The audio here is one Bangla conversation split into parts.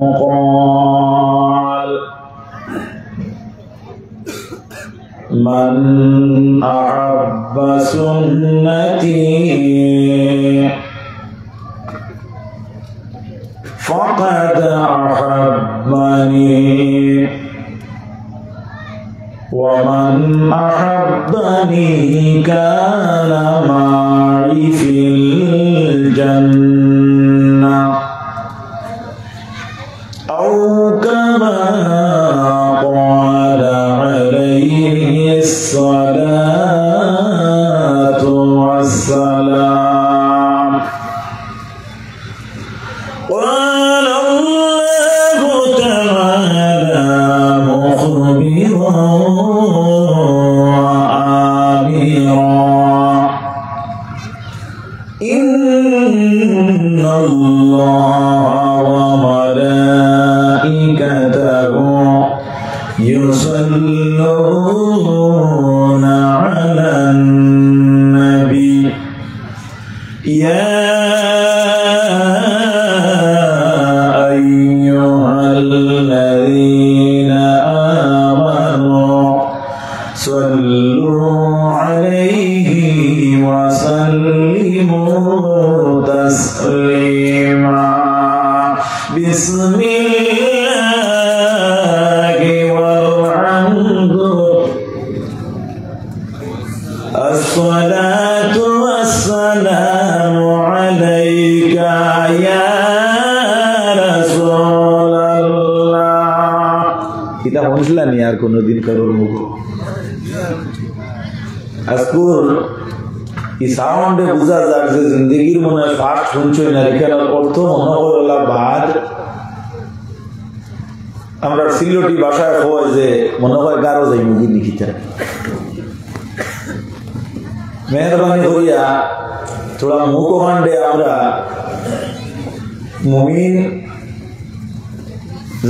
قال من أحب سنتي فقد أحبني ومن أحبني كان معي في الجنة أو كما قال عليه الصلاة والسلام. قال الله تعالى مخبرا وآمرا إن الله وملائكته يصلون على النبي يا أيها الذين آمنوا صلوا عليه وسلموا تسليما. بسم الله والحمد الصلاة والسلام عليك يا رسول الله. kita শুনছিলেন আর কোনদিন কারোর মুখ আজকুর এই সাউন্ডে বুঝা যায় যে জিন্দগির মনে ফাস্ট শুনছই না এখানে অর্থ মনে হলো বাদ আমরা সিলেটি ভাষায় কই যে মনে হয় গারো যাই মুগি লিখিতা মেহরবানি করিয়া थोड़ा মুখ কাণ্ডে আমরা মুমিন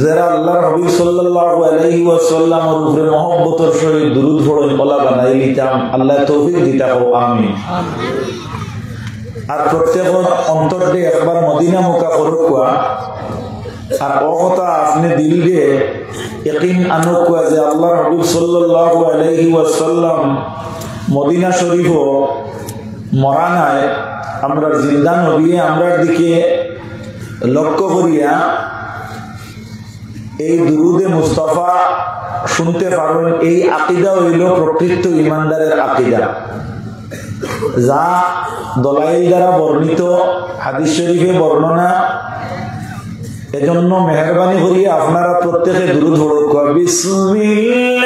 যারা আল্লাহর হাবিব সাল্লাল্লাহু আলাইহি ওয়াসাল্লামের উপরে মহব্বতের সহিত দুরূদ পড়েন বলা বানাই নিতাম আল্লাহ তৌফিক দিতাও আমিন। আর প্রত্যেক অন্তর দিয়ে একবার মদিনা মক্কা করুকা আর ও কথা আপনি দিল দিয়ে ইয়াকিন আনুকা যে আল্লাহর হাবিব সাল্লাল্লাহু আলাইহি ওয়াসাল্লাম মদিনা শরীফ মরা নাই আমরা জিন্দা নবী আমরার দিকে লক্ষ্য করিয়া এই দুরুদে মুস্তাফা শুনতে পারবেন। এই আকীদা হইল প্রকৃত ঈমানদারের আকীদা যা দলাইল দ্বারা বর্ণিত হাদিস শরীফে বর্ণনা। এজন্য মেহেরবানি করিয়া আপনারা প্রত্যেকে দুরুদ পড়ুন। বিসমিল্লাহি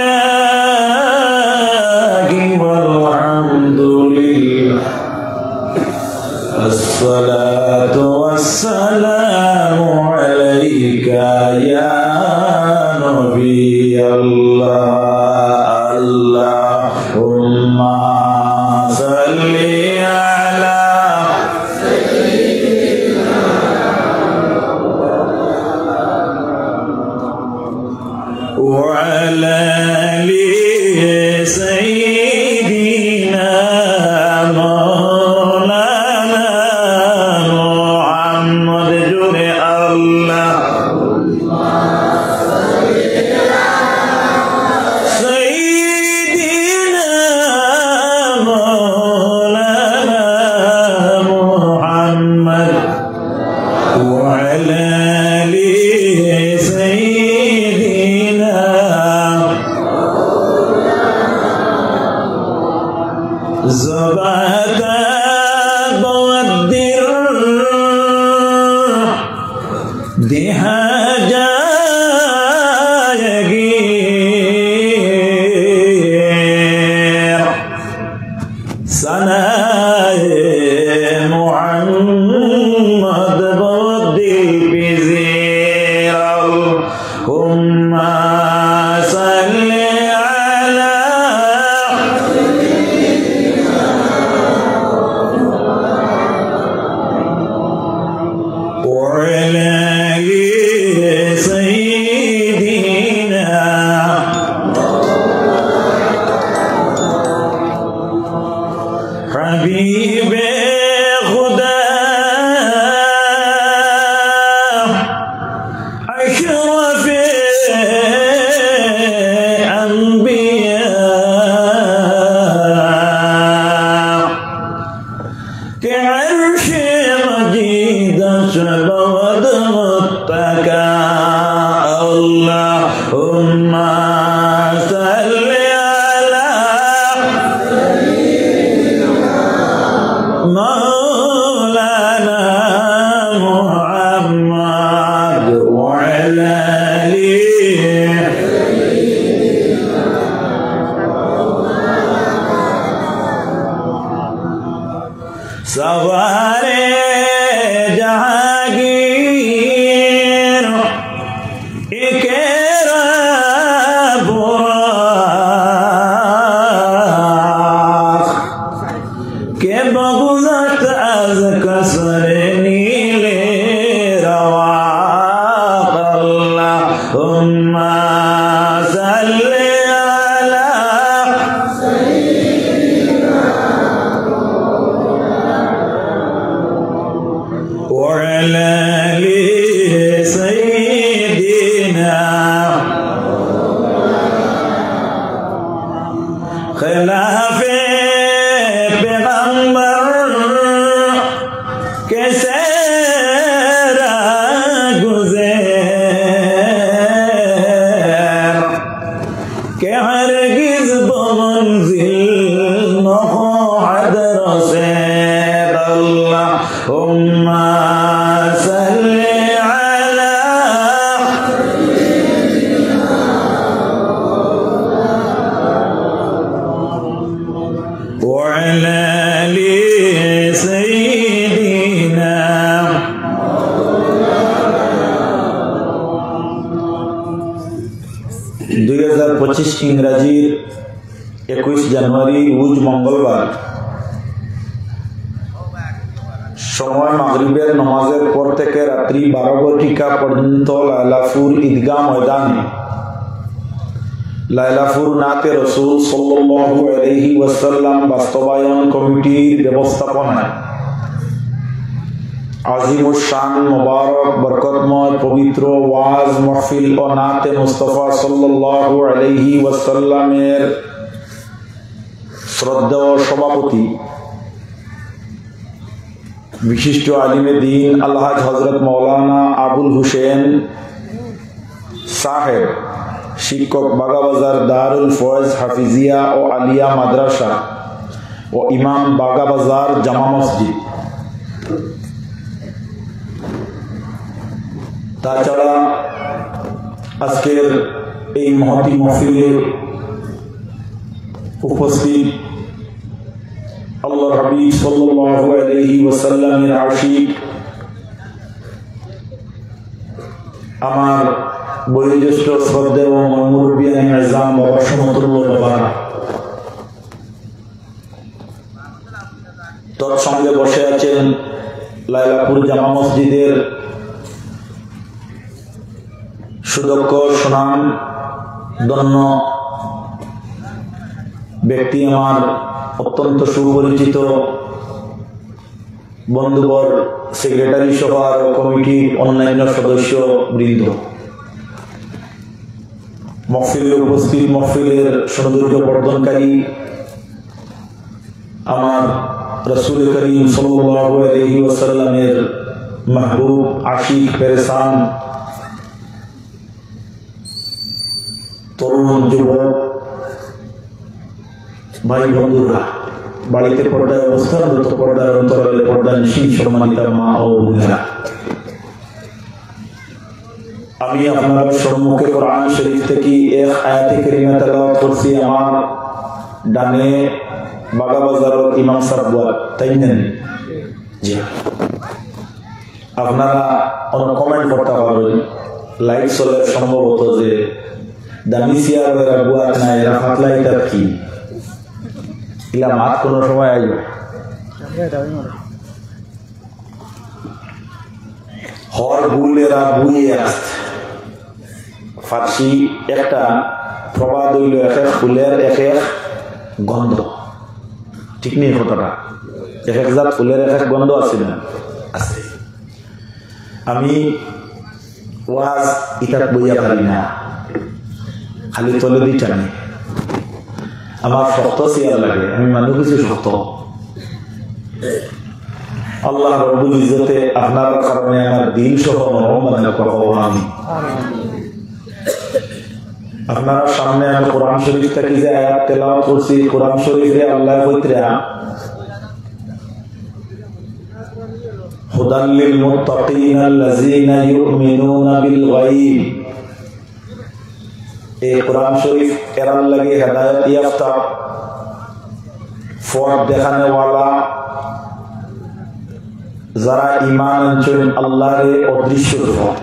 ওয়াল হামদুলিল্লাহ আসসালাতু ওয়াসসালামু আলাইকা ইয়া নবী আল্লাহ আল্লাহুম্মা সাল্লি আলা সাইয়্যিদিনা ওয়া আলা আলি সাইয়্যিদিনা মাওলানা মুহাম্মদ জুরে আল্লাহ وعلى آل أشرف الأنبياء كعرش مجيد سبود متكا اللهم صل على مولانا محمد وعلى آله सवारे जहांगीर इकेरा बुराक के बगुज़त आज कसरे नीले रवाक अल्लाहुम्मा सल्ली अला وعلى آل سيدنا خلاف پیغمبر کے سیرا گزر کہ ہرگز بمنزل نخواہد رسید اللہم صل على وعلى آل سيدنا 2025 ইংরাজির 21 জানুয়ারি রোজ মঙ্গলবার সময় মাগরিবের নামাজের পর থেকে রাত্রি 12 ঘটিকা পর্যন্ত লাইলাপুর ঈদগাহ ময়দানে লাইলাপুর নাতে রাসূল সাল্লাল্লাহু আলাইহি ওয়াসাল্লাম বাস্তবায়ন কমিটির ব্যবস্থাপনায় আজিমুশ শান মুবারক বরকতময় পবিত্র ওয়াজ মাহফিল ও নাতে মুস্তাফা সাল্লাল্লাহু আলাইহি ওয়াসাল্লামের শ্রদ্ধেয় সভাপতি विशिष्ट आलिमे दीन अलहाज हजरत मौलाना आबुल हुसैन साहेब शिक्षक बागाबाजार दारुल फौज हाफिजिया और आलिया माद्रासा और इमाम बागाबाजार जामा मस्जिद ताछाड़ा आजकेर এই মহতি মাহফিলে উপস্থিত আল্লাহর হাবিব সাল্লাল্লাহু আলাইহি ওয়াসাল্লামের আশিক আমার বয়োজ্যেষ্ঠ শ্রদ্ধেয় মুরব্বিয়ান আযম বাবা সমতুল্য বাবা তৎসঙ্গে বসে আছেন লাইলাপুর জামা মসজিদের সুদক্ষ সুনাম ধন্য ব্যক্তি আমার অত্যন্ত সুপরিচিত বন্ধুবর সেক্রেটারি সভার কমিটির অন্যান্য সদস্য বৃন্দ মহফিলে উপস্থিত মহফিলের সৌন্দর্য বর্ধনকারী আমার রাসূল করিম সাল্লাল্লাহু আলাইহি ওয়াসাল্লামের মাহবুব আশিক পেরেশান তরুণ যুবক ভাই বন্ধুরা বাড়িতে পর্দায় অবস্থানরত পর্দার অন্তরালে পর্দানশীল সম্মানিতা মা ও বোনেরা আমি আপনার সম্মুখে কোরআন শরীফ থেকে এক আয়াতে কারিমা তেলাওয়াত করছি আমার ডানে বাগাবাজারের ইমাম সাহেব তাই নেন জি আপনারা অন্য কমেন্ট করতে পারবেন লাইক চলে সম্ভবত যে দামি চেয়ার এরা বুয়াত না এরা ফাতলাই তার কি ইলা মাত কোনো সময় আইবে হর বুলেরা বুইয়ে আসতে ফার্সি একটা প্রবাদ হইল এক এক ফুলের এক এক গন্ধ ঠিক নেই কথাটা এক এক জাত ফুলের এক এক গন্ধ আছে না আছে আমি ওয়াজ ইতাত বইয়া পারি না, খালি তলে দিটা নেই। আমার শক্ত সিয়ার লাগে, আমি মানুষ কিছু শক্ত। আল্লাহ রব্বুল ইজ্জতে আপনার কারণে আমার দিল সহ মানে করবো আমি। আপনার সামনে আমি কোরআন শরীফ থেকে যে আয়াত তেলাওয়াত করছি, কোরআন শরীফে আল্লাহ কইতরা হুদাল লিল মুত্তাকিন আল্লাযীনা ইউমিনুনা বিল গায়ব। এই কোরআন শরীফ এরার লাগে হেদায়েত ইয়াফতা, পথ দেখানে ওয়ালা, যারা ঈমান আনছেন আল্লাহর অদৃশ্য রূপ,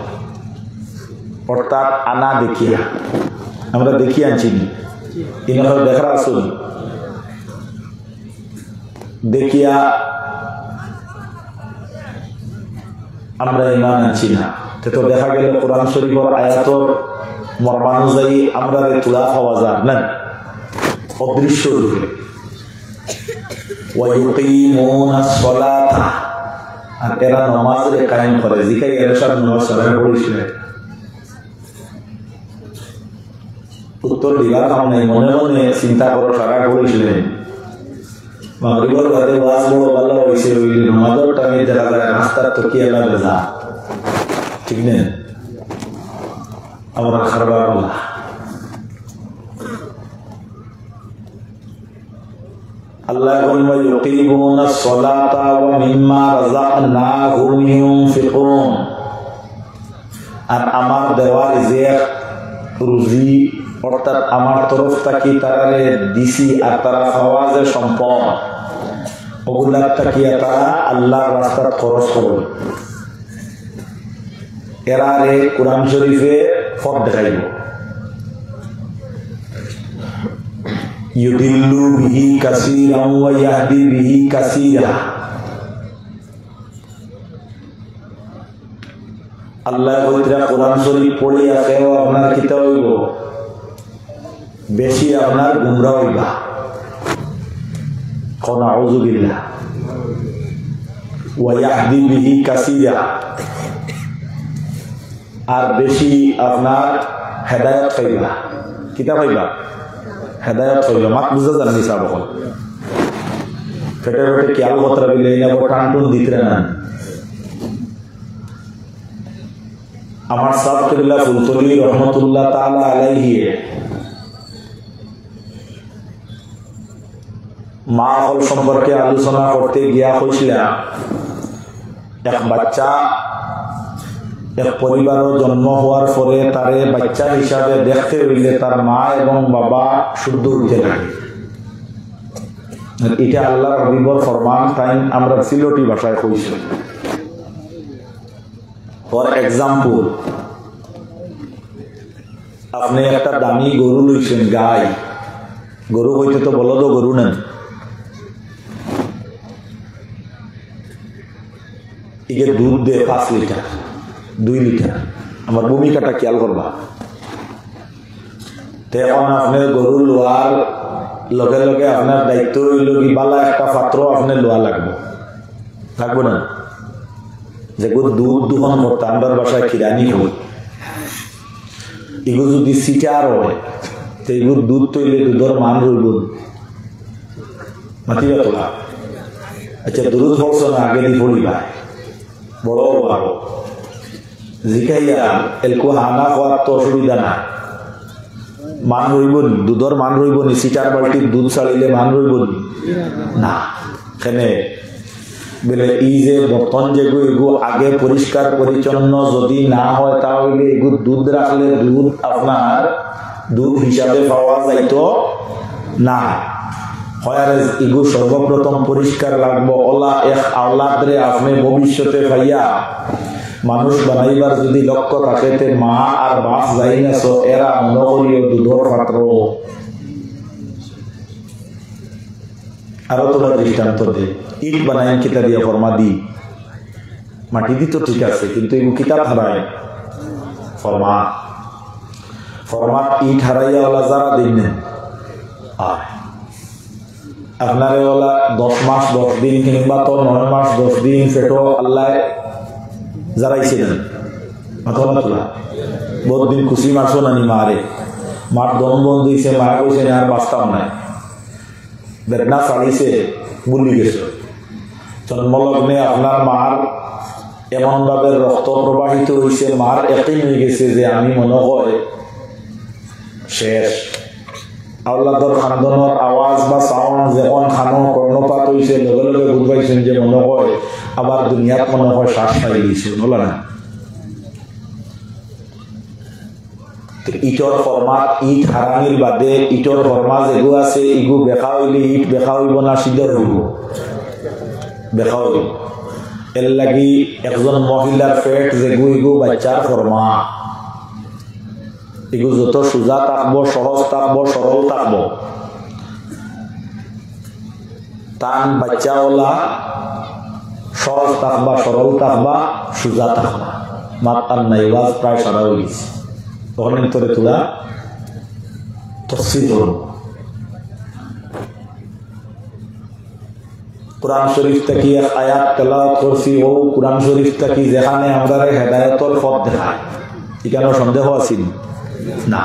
অর্থাৎ আনা দেখিয়া, আমরা দেখি আনছি ইনার দেখার আসল দেখিয়া আমরা ঈমান আনছি না। তো দেখা গেল কোরআন শরীফের আয়াতর মর্মানুযায়ী আমরা তুলা হওয়া যায় না অদৃশ্য রূপে। ওয়ায়ুকিমুনাস সালাতা, আর এরা নামাজে কায়েম করে, জিকাই এর সাথে নামাজ সালাম পড়িছিলেন। উত্তর দিবার কারণে মনে মনে চিন্তা করে সারা করেছিলেন, মাগরিবের বাদে ওয়াজ বড় ভালো হয়েছে, ওই নামাজের টাইমে দেখা যায় রাস্তার তকিয়া না বেজা, ঠিক নেই? আমরা খারাপ আল্লাহ আল্লাহ বলবে ইউকিমুনাস সালাতা ওয়া মিম্মা রাযাকনাহুম ইউনফিকুন, আর আমার দেওয়া রিজিক রুজি অর্থাৎ আমার তরফ থেকে তারারে দিছি, আর তারা খাওয়া যে সম্পদ ওগুলা তাকিয়া তারা আল্লাহর রাস্তায় খরচ করবে। এরারে কোরআন শরীফে পথ দেখাইব, ইউদিল্লু বিহি কাসীরান ওয়া ইয়াহদি বিহি কাসীরা। আল্লাহ বলতেরা কোরআন শরীফ পড়ে আসেও আপনার কিতা হইব, বেশি আপনার গুমরা হইবা। কোন আউযু বিল্লাহ। ওয়া ইয়াহদি বিহি কাসীরা, আর বেশি আপনার হেদায়েত পাইবা। কিতা পাইবা? হেদায়েত পাইবা। মাত বুঝা জানি সাব হল ফেটে ফেটে খেয়াল কথা বিলে না টান টুন দিতে না। আমার সাহেব কিবলা ফুলতলি রহমাতুল্লাহ তাআলা আলাইহি মা হল সম্পর্কে আলোচনা করতে গিয়া হয়েছিল, এক বাচ্চা এক পরিবারের জন্ম হওয়ার পরে তারে বাচ্চা হিসাবে দেখতে হইলে তার মা এবং বাবা শুদ্ধ হইতে লাগে। এটা আল্লাহর হাবিবর ফরমান, তাই আমরা সিলটি ভাষায় কইছি। ফর এক্সাম্পল, আপনি একটা দামি গরু লইছেন, গাই গরু হইতে তো বলদ গরু নেন, একে দুধ দে 5 লিটার 2 লিটার, আমার ভূমিকাটা খেয়াল করবা। এখন আপনার গরু লোয়ার লগে লগে আপনার দায়িত্ব হইল কি বালা একটা পাত্র আপনি লোয়া লাগবে না, যেগুলো দুধ দুহন করতে আমার বাসায় খিরানি হয়, এগুলো যদি সিটার হয় তো এগুলো দুধ তৈলে দুধের মান রইব মাতিবা তোলা। আচ্ছা দুধ বলছো না আগে দি পড়িবা বড় বড় জিকাইয়া এলকো হানা হওয়ার তো অসুবিধা না, মান রইব নি, দুধের মান রইব নি, সিটার বাল্টির দুধ ছাড়িলে মান রইব নি না। এখানে বলে এই যে বর্তন যেগুলো এগুলো আগে পরিষ্কার পরিচ্ছন্ন যদি না হয় তাহলে এগুলো দুধ রাখলে দুধ আপনার দুধ হিসাবে পাওয়া যাইতো না। হয় এগুলো সর্বপ্রথম পরিষ্কার লাগবো, ওলা এক আওলাদরে আপনি ভবিষ্যতে ভাইয়া মানুষ বানাইবার যদি লক্ষ্য থাকে মা আর বাপ যাই না, এরা মনে করিও দুধর পাত্র। আরো তোমার দৃষ্টান্ত দে, ইট বানায় কিতা দিয়া ফরমা দি, মাটি দি তো ঠিক আছে, কিন্তু এগুলো কিতাব হারায় ফরমা ফরমা ইট হারাইয়া ওলা যারা দিন নেন আপনার ওলা 10 মাস 10 দিন কিংবা তো 9 মাস 10 দিন ফেটো আল্লাহ যারাইছিলেন বহুত দিন খুশি মারছো নানি মারে মার দম বন্ধ দিয়েছে মায়া কইছে আর বাঁচতাম নাই বেদনা চালিয়েছে বুলি গেছে জন্মলগ্নে আপনার মার এমন ভাবে রক্ত প্রবাহিত হয়েছে মার একই হয়ে গেছে যে আমি মনে হয় শেষ আল্লাহর খানদনের আওয়াজ বা সাউন্ড যখন খানো কর্ণপাত হয়েছে লগে লগে বুঝবাইছেন যে মনে হয় আবার দুনিয়াত মনে হয় শ্বাস পাই দিয়েছে বলা না ইটর ফরমাত ইট হারানির বাদে ইটর ফরমা যেগু আছে ইগু বেখা হইলে ইট বেখা হইব না সিদ্ধ হইব বেখা হইব এর লাগি একজন মহিলার পেট যেগু ইগু বাচ্চার ফরমা ইগু যত সোজা থাকবো সহজ থাকবো সরল থাকবো তান বাচ্চাওয়ালা সহজ থাকবা সরল থাকবা সোজা থাকবা মাতার নাইবাজ প্রায় সারা হয়ে গেছে তখন তোরে তোরা তফসিল হল কুরআন শরীফ থেকে এক আয়াত তেলাওয়াত করছি ও কুরআন শরীফ থেকে যেখানে আমাদের হেদায়েতের পথ দেখায় এখানে সন্দেহ আছে না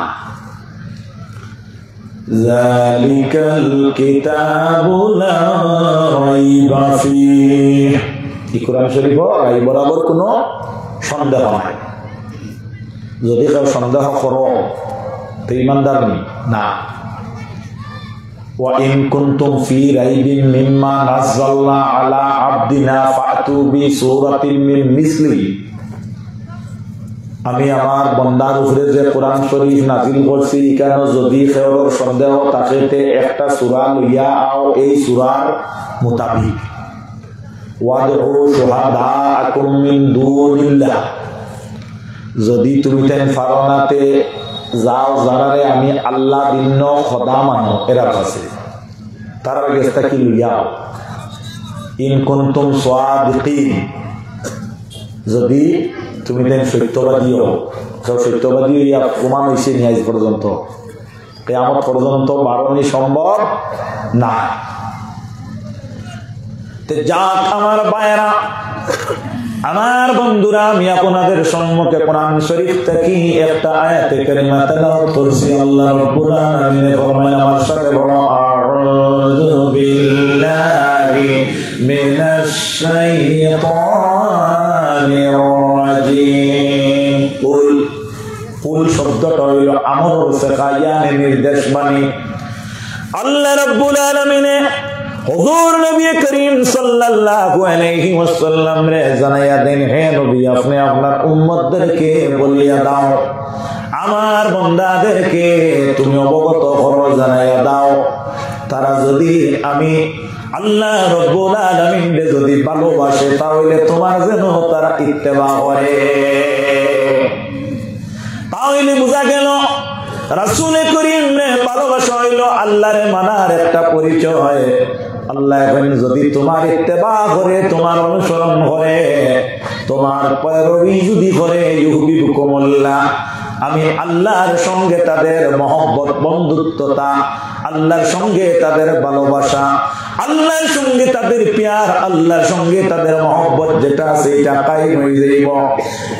যালিকাল কিতাবু লা রাইবা ফীহ এই কুরআন শরীফ রাই বরাবর কোনো সন্দেহ নাই যদি কেউ সন্দেহ করো তো ইমানদার নেই না وَإِن كُنتُمْ فِي رَيْبٍ مِّمَّا نَزَّلْنَا عَلَى عَبْدِنَا فَأْتُوا بِسُورَةٍ مِّن مِثْلِهِ আমি আমার বান্দার উপরে যে কোরআন শরীফ নাযিল করছি কেন যদি কেউ সন্দেহ থাকে একটা সূরা লইয়া আও এই সূরার মোতাবিক ওয়াদউ শুহাদাআকুম মিন দুনিল্লাহ যদি তুমি তেন ফারনাতে যাও যারারে আমি আল্লাহ ভিন্ন খোদা মানো এরা আছে তার গেস্তা কি লইয়াও ইন কুনতুম সাদিকিন যদি তুমি তেন সত্যবাদী হও সত্যবাদী হইয়া প্রমাণ হইছে নি আজ পর্যন্ত কিয়ামত পর্যন্ত বারণই সম্ভব না তে যাক আমার ভাইরা আমার বন্ধুরা আমি আপনাদের সম্মুখে কোরআন শরীফ থেকে একটা আয়াতে কারিমা তেলাওয়াত করছি আল্লাহ রাব্বুল আলামিন ফরমায় আমার সাথে বলো আউযু বিল্লাহি মিনাশ শাইতানির রাজিম কুল শব্দটা হইল আমর সেকায়ানে নির্দেশ বাণী আল্লাহ রাব্বুল আলামিন হুজুর নবী করিম সাল্লাল্লাহু আলাইহি ওয়াসাল্লাম রে জানায়া দেন হে নবী আপনি আপনার উম্মতদেরকে বলিয়া দাও আমার বান্দাদেরকে তুমি অবগত করো জানায়া দাও তারা যদি আমি আল্লাহ রাব্বুল আলামিন যদি ভালোবাসে তাহলে তোমার যেন তারা ইত্তেবা করে তাহলে বুঝা গেল রাসূল করিম রে ভালোবাসা হইল আল্লাহরে মানার একটা পরিচয় আল্লাহ এখন যদি তোমার ইত্তেবা করে তোমার অনুসরণ করে তোমার পয়রবি যদি করে ইউহিবুকুমুল্লাহ আমি আল্লাহর সঙ্গে তাদের মহব্বত বন্ধুত্বতা আল্লাহর সঙ্গে তাদের ভালোবাসা আল্লাহর সঙ্গে তাদের প্যার আল্লাহর সঙ্গে তাদের মহব্বত যেটা আছে এটা কায়েম হয়ে যাইব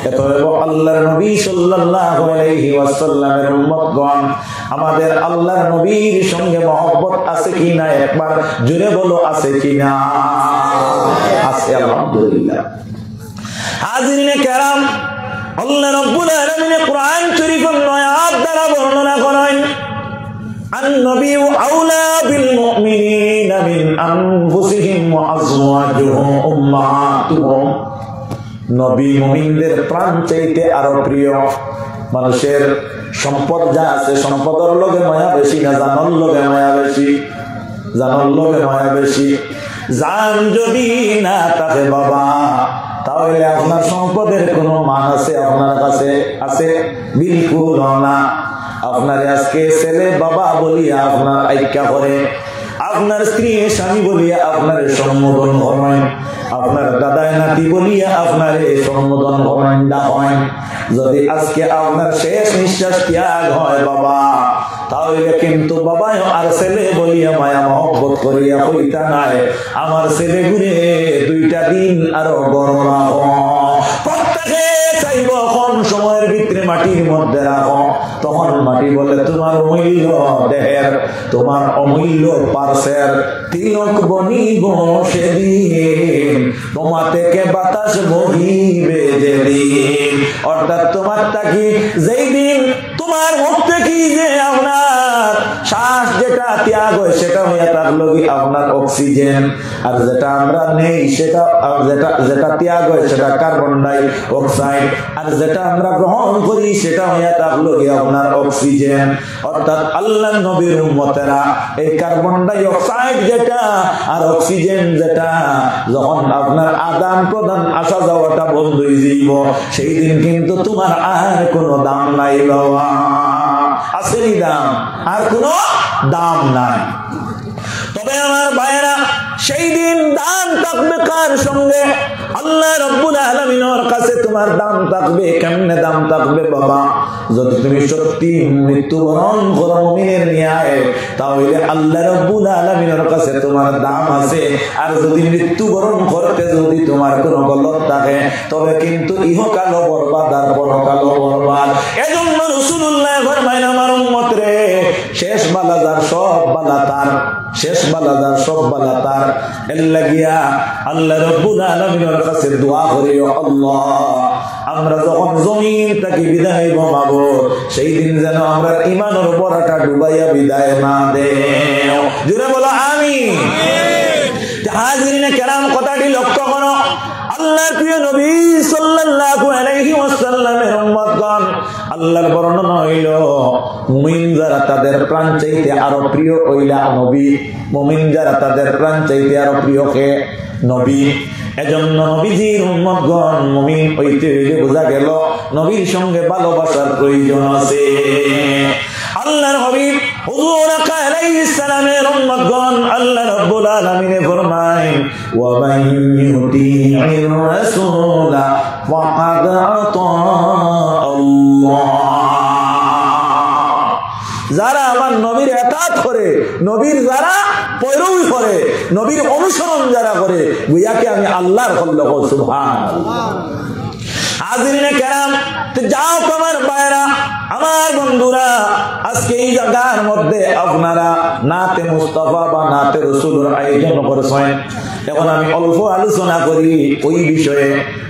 এতএব আল্লাহর নবী সাল্লাল্লাহু আলাইহি ওয়াসাল্লামের উম্মতগণ আমাদের আল্লাহর নবীর সঙ্গে মহব্বত আছে কিনা একবার জোরে বলো আছে কিনা আছে আলহামদুলিল্লাহ হাজিরিনে কেরাম আল্লাহ রাব্বুল আলামিন কোরআন শরীফের আয়াত দ্বারা বর্ণনা করেন النبي أولى بالمؤمنين من أنفسهم وأزواجهم أمهاتهم নবী মুমিনদের প্রাণ চাইতে আরো প্রিয় মানুষের সম্পদ যা আছে সম্পদের লগে মায়া বেশি না জানার লগে মায়া বেশি জানার লগে মায়া বেশি জান যদি না থাকে বাবা তাহলে আপনার সম্পদের কোনো মান আছে আপনার কাছে আছে বিলকুল না আপনার আজকে ছেলে বাবা বলিয়া আপনার আইক্যা করে আপনার স্ত্রী স্বামী বলিয়া আপনার সম্বোধন করেন আপনার দাদায় নাতি বলিয়া আপনার সম্বোধন করেন ডাকেন যদি আজকে আপনার শেষ নিঃশ্বাস ত্যাগ হয় বাবা তাহলে কিন্তু বাবাই আর ছেলে বলিয়া মায়া মহব্বত করিয়া কইতা নাই আমার ছেলে ঘুরে দুইটা দিন আরো গরম রাখো প্রত্যেকে যাইব কোন সময়ের ভিতরে মাটির মধ্যে রাখো তখন মাটি বলে তোমার অমূল্য দেহের তোমার অমূল্য পার্সের তিলক বনিব সেদিন তোমার থেকে বাতাস বহিবে যেদিন অর্থাৎ তোমার তাকি যেই দিন তোমার মুখ থেকে যে আপনার শ্বাস যেটা ত্যাগ হয় সেটা হয়ে থাকলো আপনার অক্সিজেন আর যেটা আমরা নেই সেটা যেটা ত্যাগ হয় সেটা কার্বন ডাই অক্সাইড আর যেটা আমরা গ্রহণ করি সেটা হয়ে থাকলো আপনার অক্সিজেন অর্থাৎ আল্লাহ নবীর উম্মতেরা এই কার্বন ডাই অক্সাইড যেটা আর অক্সিজেন যেটা যখন আপনার আদান প্রদান আসা যাওয়াটা বন্ধ হয়ে যাইব সেই দিন কিন্তু তোমার আর কোনো দাম নাই বাবা আসেনি দাম আর কোনো দাম নাই তবে আমার ভাইরা সেই দিন দাম থাকবে কার সঙ্গে আল্লাহ রাব্বুল আলামিনের কাছে তোমার দাম থাকবে কেমনে দাম থাকবে বাবা যদি তুমি সত্যি মৃত্যুবরণ করো মুমিনের ন্যায় তাহলে আল্লাহ রাব্বুল আলামিনের কাছে তোমার দাম আছে আর যদি মৃত্যুবরণ করতে যদি তোমার কোনো গলত থাকে তবে কিন্তু ইহকালও বরবাদ আর পরকালও বরবাদ এজন্য রাসূলুল্লাহ ফরমায় আমার উম্মত রে শেষ বালাদার সব বালা তার শেষ বালাদার সব বালা তার এর লাগিয়া আল্লাহ রাব্বুল আলামিনের কাছে দোয়া করিও আল্লাহ আমরা যখন জমিন থেকে বিদায় হইব মাগো সেই দিন যেন আমরা ঈমানের পরাটা ডুবাইয়া বিদায় না দেও জোরে বলো আমিন হাজিরিনে কেরাম কথাটি লক্ষ্য করো আল্লাহর প্রিয় নবী সাল্লাল্লাহু আলাইহি ওয়াসাল্লামের উম্মতগণ আল্লাহর বর্ণনা হইল মুমিন যারা তাদের প্রাণ চাইতে আরো প্রিয় হইলা নবী মুমিন যারা তাদের প্রাণ চাইতে আরো প্রিয় কে নবী এজন্য নবীজির উম্মতগণ মুমিন হইতে হইলে বোঝা গেল নবীর সঙ্গে ভালোবাসার প্রয়োজন আছে আল্লাহর হাবিব হুজুর আলাইহিস সালামের উম্মতগণ আল্লাহ রাব্বুল আলামিন ফরমায় ওয়া মান ইউতি'ir রাসূলা ফাকাদ আতা আল্লাহ যারা আমার নবীর ইতাআত করে নবীর যারা পয়রবি করে নবীর অনুসরণ যারা করে গুয়াকে আমি আল্লাহর খল্লক সুবহানাল্লাহ হাজিরিনে কেরাম যাও তোমার ভাইরা আমার বন্ধুরা আজকে এই জায়গার মধ্যে আপনারা নাতে মুস্তাফা বা নাতে রাসূলের আয়োজন করেছেন এখন আমি অল্প আলোচনা করি ওই বিষয়ে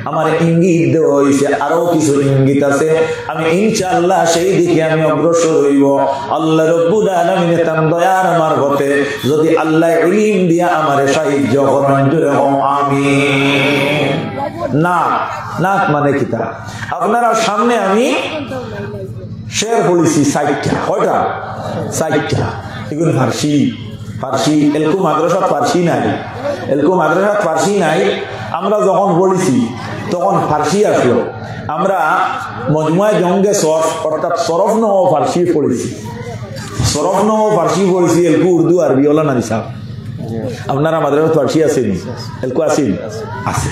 আমার ইঙ্গিত দেওয়া হয়েছে আরো কিছু ইঙ্গিত আছে আমি ইনশাআল্লাহ সেই দিকে আমি অগ্রসর হইব আল্লাহ রাব্বুল আলামিনের তার দয়ার মারফতে যদি আল্লাহ ইলম দিয়া আমারে সাহায্য করেন জোরে আমিন না নাক মানে কিতা আপনারা সামনে আমি শের বলেছি 60টা কয়টা 60টা এগুলো ফার্সি এলকু মাদ্রাসা ফার্সি নাই আমরা যখন বলেছি তখন ফার্সি আসলো আমরা মজমুয়া জঙ্গে সরফ অর্থাৎ সরফ ন ফার্সি পড়েছি এলকু উর্দু আরবি ওলা না সাহেব আপনারা মাদ্রাসা ফার্সি আছেন এলকু আছেন আছে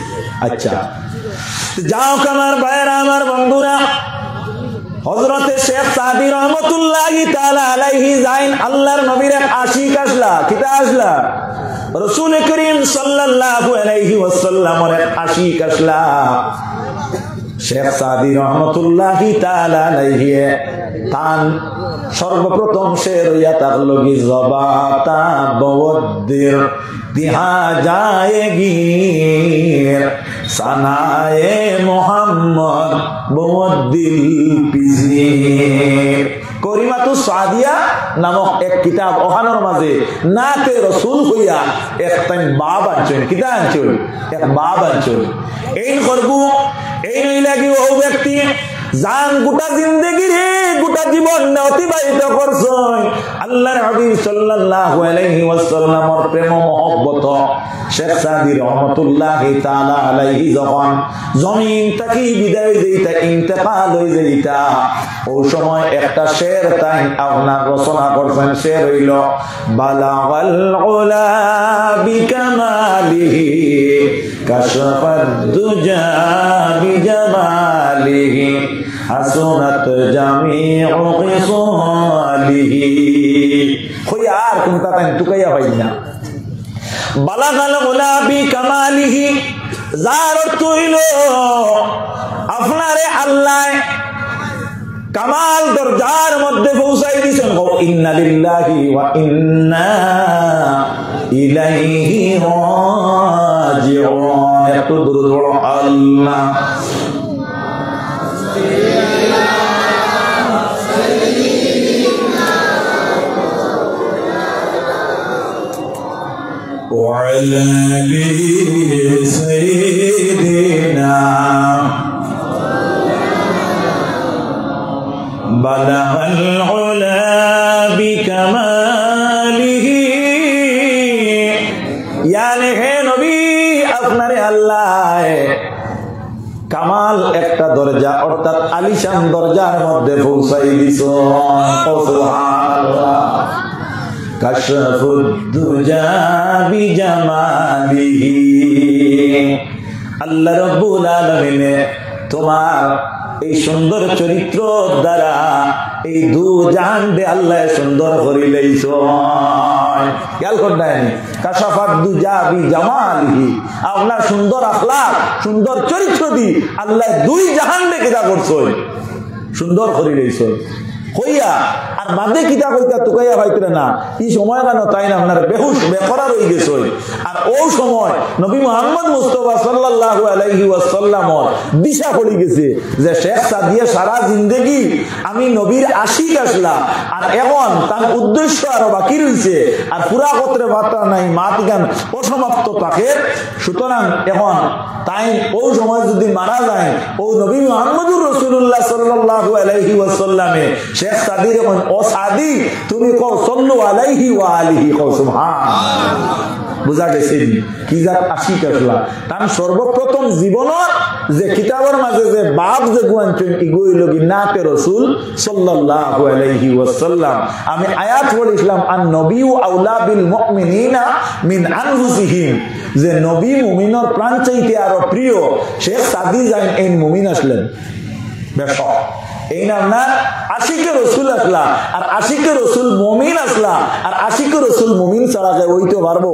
আচ্ছা যাও আমার ভাইরা আমার বন্ধুরা হযরতে শেখ সাদি রহমাতুল্লাহি তাআলা আলাইহি যাইন আল্লাহর নবীর আশিক আসলা কিতা আসলা রাসূল করিম সাল্লাল্লাহু আলাইহি ওয়াসাল্লামের আশিক আসলা শেখ সাদি রহমাতুল্লাহি তাআলা আলাইহি তান সর্বপ্রথম শের ইয়া তাগলগি জবাতা বওদ্দির দিহা যায়গি সানায়ে মোহাম্মদ বওদ্দিল পিজি করিমাতু সাদিয়া নামক এক কিতাব ওখানোর মাঝে নাতে রাসূল হইয়া একটাই বাব আনছেন কিতা আনছেন এক বাব আনছেন এই করবো এই লাগি ও ব্যক্তি জান গোটা জিন্দেগি রে গোটা জীবন অতিবাহিত করছেন আল্লাহর হাবিব সাল্লাল্লাহু আলাইহি ওয়াসাল্লামের প্রেম মহব্বত শেখ সাদি রহমাতুল্লাহি তাআলা আলাইহি যখন জমিন থেকে বিদায় দিতা ইন্তেকাল হয়ে যাইতা ওই সময় একটা শের তাই আপনার রচনা করছেন শের হইল বালাগাল উলা বিকামালিহি কাশফাদ দুজা বিজামালিহি হাসনাত জামিউ খিসালিহি কই আর কোনটা তাই টুকাইয়া পাইনা বালাগাল উলা বিকামালিহি যার অর্থ হইল আপনারে আল্লাহ কামাল দরজার মধ্যে পৌঁছাই দিয়েছেন। ইন্না লিল্লাহি ওয়া ইন্না ইলাইহি রাজিউন। একটু দুরূদ পড়ো আল্লাহ। وعلى آل سيدنا بلغ العلا بكماله يعني হে নবী আপনারে আল্লাহ কামাল একটা দরজা অর্থাৎ আলিশান দরজার মধ্যে পৌঁছাই দিছো। সুবহানাল্লাহ। কাশফুদ্দুজা বিজামালিহি। আল্লাহ রাব্বুল আলামিন তোমার এই সুন্দর চরিত্র দ্বারা এই দু জাহান দে আল্লাহ সুন্দর করে লইছ। খেয়াল করতেন কাশফুদ্দুজা বিজামালিহি। আপনার সুন্দর আখলাক সুন্দর চরিত্র দি আল্লাহ দুই জাহান দে কিতা করছো সুন্দর করে লইছ। হইয়া আর বাদে কিতা কইতা তুকাইয়া ভাইতরে না এই সময় কেন তাই না আপনার বেহুশ বেকরার হয়ে গেছে। আর ও সময় নবী মুহাম্মদ মুস্তাফা সাল্লাল্লাহু আলাইহি ওয়াসাল্লামর দিশা পড়ে গেছে যে শেখ সাদিয়া সারা জিন্দেগি আমি নবীর আশিক আসলাম আর এখন তার উদ্দেশ্য আরো বাকি রয়েছে আর পুরা কত্রে বার্তা নাই মাত গান অসমাপ্ত থাকে। সুতরাং এখন তাই ও সময় যদি মারা যায় ও নবী মুহাম্মদুর রাসূলুল্লাহ সাল্লাল্লাহু আলাইহি ওয়াসাল্লামে শেখ সাদির এখন ও সাদি তুমি কও সাল্লু আলাইহি ওয়া আলিহি কও সুবহানাল্লাহ। বুঝা গেছে কি জাত আশিক আসলা তার সর্বপ্রথম জীবনের যে কিতাবের মাঝে যে বাপ যে গুয়ানছেন ইগোইল নাতে রাসূল সাল্লাল্লাহু আলাইহি ওয়াসাল্লাম। আমি আয়াত পড়িছিলাম আন নবিয়্যু আউলা বিল মুমিনিনা মিন আনফুসিহিম যে নবী মুমিনের প্রাণ চাইতে আরো প্রিয় শেখ সাদি যাই এই মুমিন আসলেন। বেশ এই নাম না আশিকে রসুল আসলা আর আশিকে রসুল মুমিন আসলা আর আশিকে রসুল মুমিন ছাড়া যায় ওই তো পারবো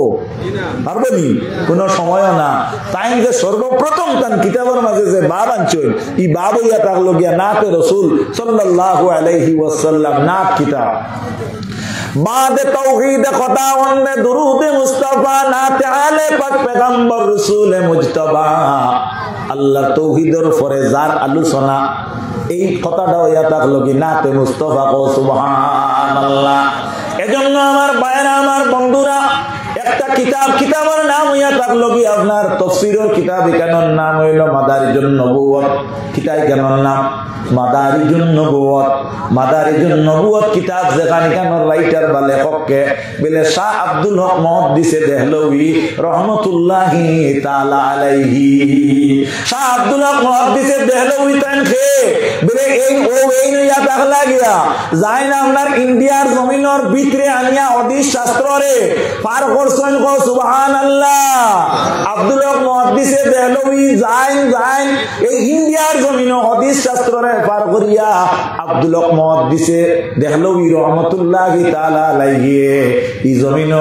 নি কোনো সময়ও না। তাই যে সর্বপ্রথম তার কিতাবের মাঝে যে বাব আনছেন এই বাব হইয়া থাকলো গিয়া নাতে রসুল সাল্লাল্লাহু আলাইহি ওয়াসাল্লাম নাত কিতাব। বাদে তাওহীদ খতাওয়ানে দুরুদ মুস্তাফা নাতে আলে পাক পেগম্বর রাসূল মুজতবা। আল্লাহ তাওহীদের পরে যার আলোচনা এই কথাটা হইয়া থাকলো কি নাতে মুস্তাফা কও সুবহানাল্লাহ। এজন্য আমার ভাইরা আমার বন্ধুরা একটা কিতাবের নাম হইয়া থাকলো কি আপনার তাফসীরের কিতাব এখানের নাম হইল মাদারিজুন নবুওয়াত। কিতাব কেমন নাম মাদারিজুন নবুওয়াত। মাদারিজুন নবুওয়াত কিতাব যেখানে কেমন রাইটার বা লেখককে বলে শাহ আব্দুল হক মুহাদ্দিসে দেহলভী রহমাতুল্লাহি তাআলা আলাইহি। শাহ আব্দুল হক মুহাদ্দিসে দেহলভী তানকে বলে এই নইয়া থাকলা গিয়া যাই না আপনার ইন্ডিয়ার জমিনের ভিতরে আনিয়া হাদিস শাস্ত্রে পার করছেন কও সুবহানাল্লাহ। আব্দুল হক মুহাদ্দিসে দেহলভী যাই এই ইন্ডিয়ার জমিন হাদিস শাস্ত্রে পার করিয়া আব্দুল হক মুহাদ্দিসে দেহলভী রহমাতুল্লাহি তাআলা আলাইহি এই জমিন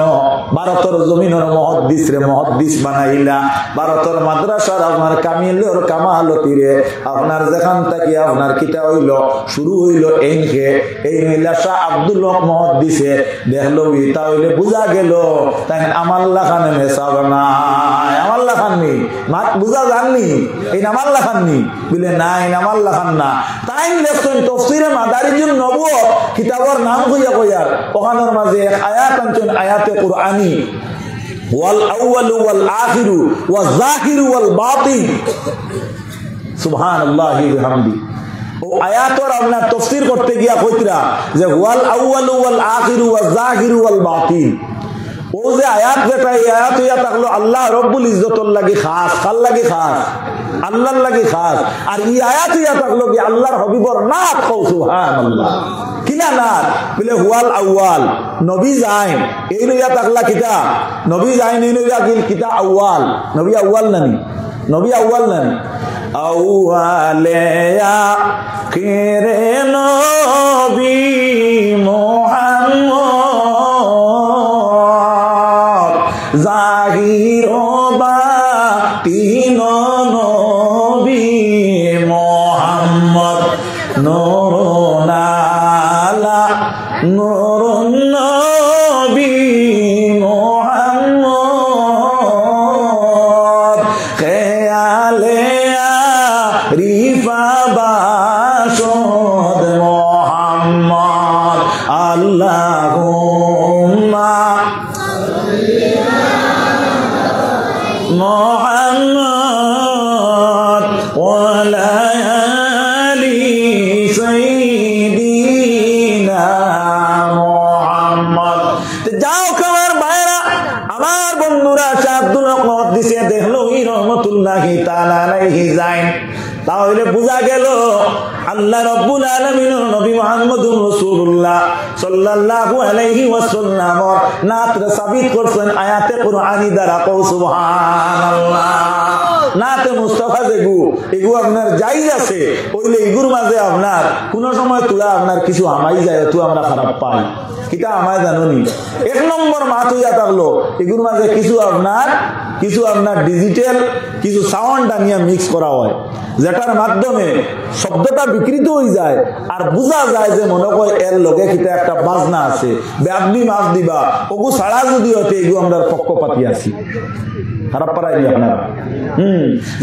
ভারতের জমিনের মুহাদ্দিস বানাইলা। ভারতের মাদ্রাসার আপনার কামিলের কামালতিরে আপনার যেখান থেকে আপনার কিতা হইল শুরু হইল এইকে এই মহিলা শাহ আব্দুল হক মুহাদ্দিসে দেহলভী তা হইলে বুঝা গেল তাই আমার লাখানে মেসাব নাই আমার লাখান নি মাত বুঝা জাননি এই আমার লাখান নি বলে নাই আমার লাখান না। তাই লেখছেন তাফসীরে মাদারিজুন নবুওয়াত কিতাবের নাম কইয়ার ওখানের মাঝে আয়াত আনছেন আয়াতে কুরআনী ওয়াল আউয়ালু ওয়াল আখিরু ওয়াজ যাহিরু ওয়াল বাতিন সুবহানাল্লাহি ওয়া বিহামদি। ও আয়াতর আপনার তাফসীর করতে গিয়া কইতরা যে ওয়াল আউয়ালু ওয়াল আখিরু ওয়াজ যাহিরু ওয়াল বাতিন। ও যে আয়াত যেটা এই আয়াত হইয়া থাকলো আল্লাহ রব্বুল ইজ্জতর লাগি খাস কার লাগি খাস আল্লাহর লাগি খাস। আর এই আয়াত হইয়া থাকলো কি আল্লাহর হাবিবর নাত কও সুবহানাল্লাহ। কিনা নাত বলে হুয়াল আউয়াল নবী যাইন এই লইয়া থাকলা কিতা নবী যাইন এই লইয়া কিতা আউয়াল নবী আউয়াল নানি নবী আউয়াল নানি আউয়ালে আখিরে নবী মুহাম্মদ জাহির ও বাতিন নবী নূরুন নবী মুহাম্মদ খেয়ালে রিফা বাসদ মুহাম্মদ আল্লাহুম্মা মুহাম্মদ ওয়ালা আলি সাইয়্যিদিনা মুহাম্মদ। যাও খাবার ভাইরা, আমার বন্ধুরা আব্দুল রহমান দিছে দেখলই রহমাতুল্লাহি তাআলা আলাইহি যাইন, তাহলে বোঝা গেল আল্লাহ রাব্বুল আলামিনের নবী মুহাম্মদুর রাসূলুল্লাহ সাল্লাল্লাহু আলাইহি ওয়াসাল্লাম নাতরে সাবিত করছেন আয়াতে কুরআনি দ্বারা। কও সুবহানাল্লাহ। নাতে মুস্তাফা যেগু এগু আপনার জায়েজ আছে, ওইলে এগুর মাঝে আপনার কোন সময় তুলা আপনার কিছু আমাই যায় তো আমরা খারাপ পাই, কিটা আমায় জানুনি। এক নম্বর মাত হইয়া থাকলো এগুর মাঝে কিছু আপনার ডিজিটাল কিছু সাউন্ড আনিয়া মিক্স করা হয়, যেটার মাধ্যমে শব্দটা বিকৃত হয়ে যায় আর বোঝা যায় যে মনে হয় এর লগে কিটা একটা বাজনা আছে, ব্যাপনি মাছ দিবা ওগু ছাড়া যদি হতে এগু আমরা পক্ষপাতি আছি, খারাপ পারাইনি আপনারা।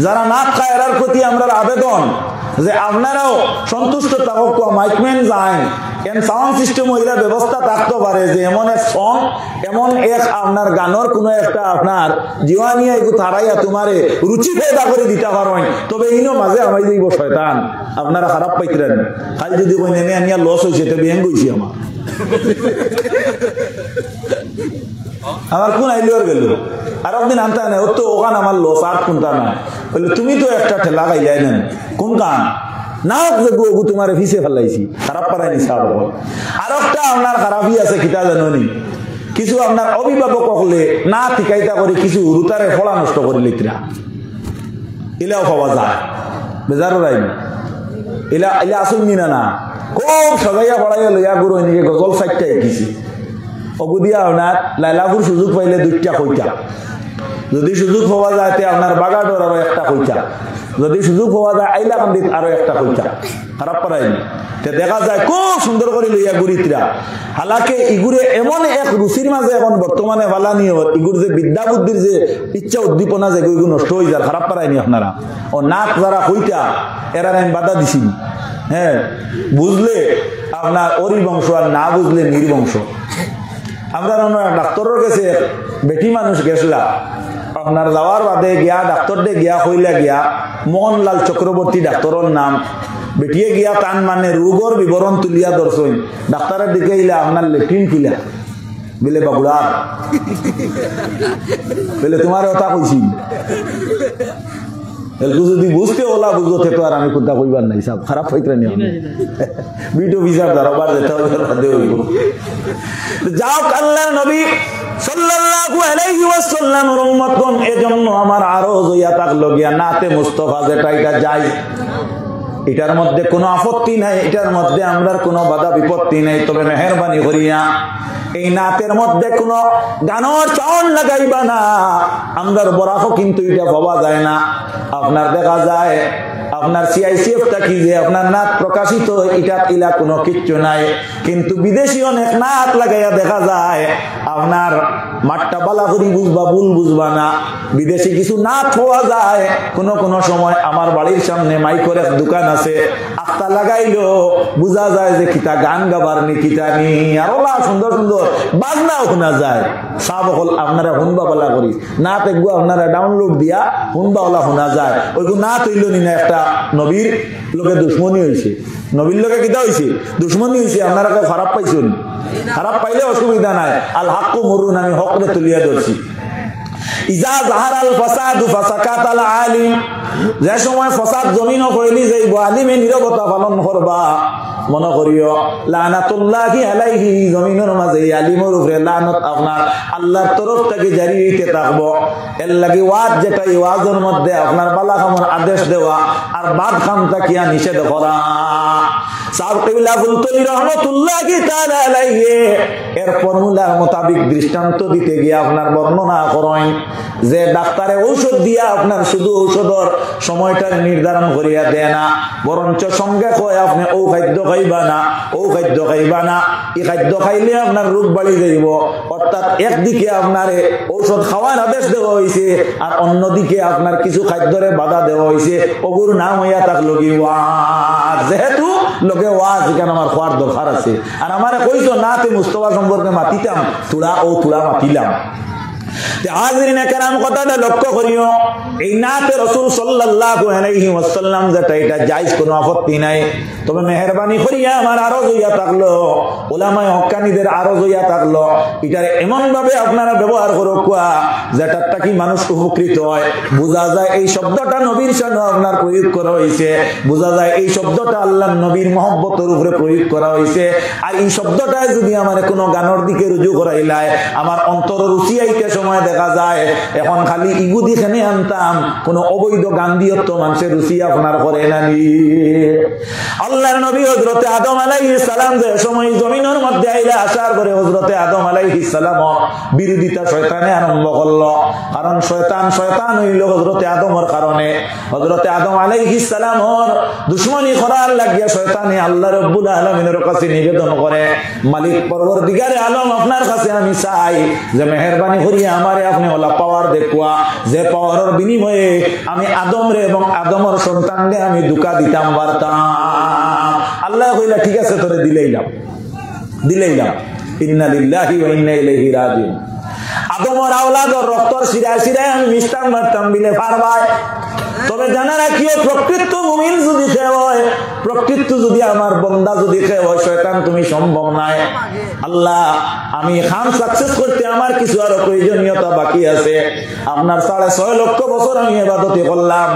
যারা নাক খায় এরার প্রতি আমরা আবেদন যে আপনারাও সন্তুষ্ট থাকুক, মাইকম্যান যায় কেন সাউন্ড সিস্টেম ওইরা ব্যবস্থা থাকতে পারে যে এমন এক সং এমন এক আপনার গানের কোনো একটা আপনার জীবানিয়া এগু তারাইয়া তোমারে রুচি পেদা করে দিতে পারেন, তবে ইনো মাঝে আমায় দিব শয়তান আপনারা খারাপ পাইতেন। খালি যদি কই নেমে আনিয়া লস হয়েছে তবে ব্যাং গইছি আমার কোন আইলিওর গেল আর একদিন আনতে না ও তো ওখান আমার লস আর কোনটা না বললে তুমি তো একটা ঠেলা গাইলাই নেন কোন কান না গু তোমার ফিসে ফেলাইছি, খারাপ পারাইনি সার। আর একটা আপনার খারাপই আছে কিতা জানি, কিছু আপনার অভিভাবক হলে না ঠিকাইতা করে কিছু রুতারে ফলা নষ্ট করে লিতরা এলাও পাওয়া যায় বেজারও রাইনি এলা এলা আসুন না খুব সজাইয়া পড়াইয়া লইয়া গুরু এনেকে গজল সাইটটা এঁকিছি অগুদিয়া আপনার লাইলাপুর সুযোগ পাইলে 2টা কইটা, যদি সুযোগ পাওয়া যায় তে আপনার বাগাডোর আরো 1টা কইটা, যদি সুযোগ পাওয়া যায় আইলা কান্দিত আরো 1টা কইটা, খারাপ পারাইনি। তে দেখা যায় খুব সুন্দর করে লইয়া গুরিতরা হালাকে ইগুরে এমন এক রুচির মাঝে এখন বর্তমানে ভালা নিয়ে ইগুর যে বিদ্যা বুদ্ধির যে ইচ্ছা উদ্দীপনা যে এগুলো নষ্ট হয়ে যায়, খারাপ পারাইনি আপনারা। ও নাক যারা কইটা এরা আমি বাধা দিছি, হ্যাঁ বুঝলে আপনার অরিবংশ আর না বুঝলে নির্বংশ। আমরা ডাক্তারের কাছে বেটি মানুষ গেছিলা, আপনার যাওয়ার বাদে গিয়া ডাক্তার দে গিয়া কইলা গিয়া মোহনলাল চক্রবর্তী ডাক্তারের নাম, বেটিয়ে গিয়া টান মানে রোগর বিবরণ তুলিয়া দর্শন ডাক্তারের দিকে ইলা আপনার লেট্রিন কিলা বলে বাবুড়ার বলে তোমার কথা কইছি যদি বুঝতে ওলা বুঝতে তো আর আমি কোনটা কইবার নাই সব খারাপ হইতে নিও ভিডিও বিচার দরবার যেতে হবে যাও আল্লাহর নবী সাল্লাল্লাহু আলাইহি ওয়াসাল্লামের উম্মতগণ এজন্য আমার আরজ হইয়া থাকলো গিয়া নাতে মুস্তাফা যেটা এটা যাই, এটার মধ্যে কোনো আপত্তি নাই, এটার মধ্যে আমরার কোনো বাধা বিপত্তি নাই, তবে মেহেরবানি করিয়া এই নাতের মধ্যে কোনো গানের চাউন লাগাইবা না। আমরার বরাফও কিন্তু এটা ভাবা যায় না, আপনার দেখা যায় আপনার সিআইসিএফটা কি যে আপনার নাত প্রকাশিত এটা ইলা কোনো কিচ্ছু নাই, কিন্তু বিদেশি অনেক নাত লাগাইয়া দেখা যায় আপনার মাঠটা বালা করি বুঝবা ভুল বুঝবা না, বিদেশি কিছু নাত পাওয়া যায়। কোন সময় আমার বাড়ির সামনে মাইকের এক দোকান আছে, আস্তা লাগাইলো বুঝা যায় যে কিতা গান গাবার নি কিতা নি, আর ওলা সুন্দর সুন্দর বাজনাও শোনা যায়। সব হল আপনারা শুনবা বলা করি নাত এগুলো আপনারা ডাউনলোড দিয়া শুনবা ওলা শোনা যায়। ওইগুলো নাত হইল নি না একটা নবীর লোকে দুশ্মনী হয়েছে, নবীর লোকে কিতা হয়েছে দুশ্মনী হয়েছে, আপনারা কেউ খারাপ পাইছেন, খারাপ পাইলে অসুবিধা নাই, আল হাক্কু মরুন আমি হকরে তুলিয়া ধরছি। ইজা জাহারাল ফাসাদু ফাসাকাতাল আলিম, যে সময় ফাসাদ জমিন কইলি যাইব আলিমে নীরবতা পালন করবা, মনে করিও লানাতুল্লাহি আলাইহি, জমিনের মাঝে আলিমের উপরে লানত আপনার আল্লাহর তরফ থেকে জারি হইতে থাকবো। এর লাগি ওয়াজ যেটা এই ওয়াজের মধ্যে আপনার বালা কামর আদেশ দেওয়া আর বাদ খাম তাকিয়া নিষেধ করা। সাহেব কিবলা ফুলতলি রহমাতুল্লাহি তাআলা আলাইহি এর ফর্মুলার মোতাবেক দৃষ্টান্ত দিতে গিয়ে আপনার বর্ণনা করেন যে ডাক্তারে ঔষধ দিয়া আপনার শুধু ঔষধের সময়টা নির্ধারণ করিয়া দেয় না, বরঞ্চ সঙ্গে কয় আপনি ও খাদ্য খাইবা না, ও খাদ্য খাইবা না, এই খাদ্য খাইলে আপনার রোগ বাড়ি যাইব। অর্থাৎ একদিকে আপনার ঔষধ খাওয়ার আদেশ দেওয়া হয়েছে আর অন্যদিকে আপনার কিছু খাদ্যরে বাধা দেওয়া হয়েছে। ওগুর নাম হইয়া তাক লগি ওয়াজ, যেহেতু লোকে ওয়াজ কেন আমার খোয়ার দরকার আছে। আর আমার কইছো না তে মুস্তফা সম্পর্কে মাতিতাম, তুলা ও তুলা মাতিলাম। হাজিরিনে কেরাম কথাটা লক্ষ্য করিও, এই নাতে রাসূল সাল্লাল্লাহু আলাইহি ওয়াসাল্লাম যেটা এটা জায়েজ, কোনো আপত্তি নাই। তবে মেহেরবানি করিয়া আমার আরজ হইয়া থাকলো, উলামায়ে হক্কানীদের আরজ হইয়া থাকলো, এটার এমন ভাবে আপনারা ব্যবহার করো কোয়া যেটাটা কি মানুষ উপকৃত হয়। বোঝা যায় এই শব্দটা নবীর সামনে আপনার প্রয়োগ করা হয়েছে, বোঝা যায় এই শব্দটা আল্লাহর নবীর মহব্বতের উপরে প্রয়োগ করা হয়েছে। আর এই শব্দটা যদি আমার কোনো গানের দিকে রুজু করাইলায় আমার অন্তর রুচি আইতে সময় দেখা যায় এখন খালি ইগুদি খেনে আনতাম, কোন অবৈধ গান দিয়ে তো মানুষের রুচি আপনার করে নানি। আল্লাহর নবী হযরতে আদম আলাইহিস সালাম যে সময় জমিনের মধ্যে আইলা আসার পরে হযরতে আদম আলাইহিস সালামের বিরোধিতা শয়তানে আরম্ভ করলো। কারণ শয়তান হইল হযরতে আদমের কারণে। হযরতে আদম আলাইহিস সালামের দুশমনী করার লাগিয়া শয়তানে আল্লাহ রাব্বুল আলামিনের কাছে নিবেদন করে, মালিক পরবর্তীকারে আলম আপনার কাছে আমি চাই যে মেহেরবানি করিয়া আমারে আপনি ওলা পাওয়ার দেখুয়া, যে পাওয়ারের বিনিময়ে আমি আদম রে এবং আদমের সন্তানরে আমি দুকা দিতাম পারতাম। আল্লাহ কইলা ঠিক আছে তোরে দিলেইলাম। ইন্না লিল্লাহি ওয়া ইন্না ইলাইহি রাজিউন। আদমের আওলাদর রক্তর শিরায় শিরায় আমি মিষ্টান মারতাম বিলে পারবাই। তবে জানা রাখিও প্রকৃত মুমিন যদি খেয়ে হয়, প্রকৃত যদি আমার বন্দা যদি খেয়ে হয়, শয়তান তুমি সম্ভব নাই। আল্লাহ আমি খান সাকসেস করতে আমার কিছু আরো প্রয়োজনীয়তা বাকি আছে। আপনার 6.5 লক্ষ বছর আমি ইবাদতে করলাম,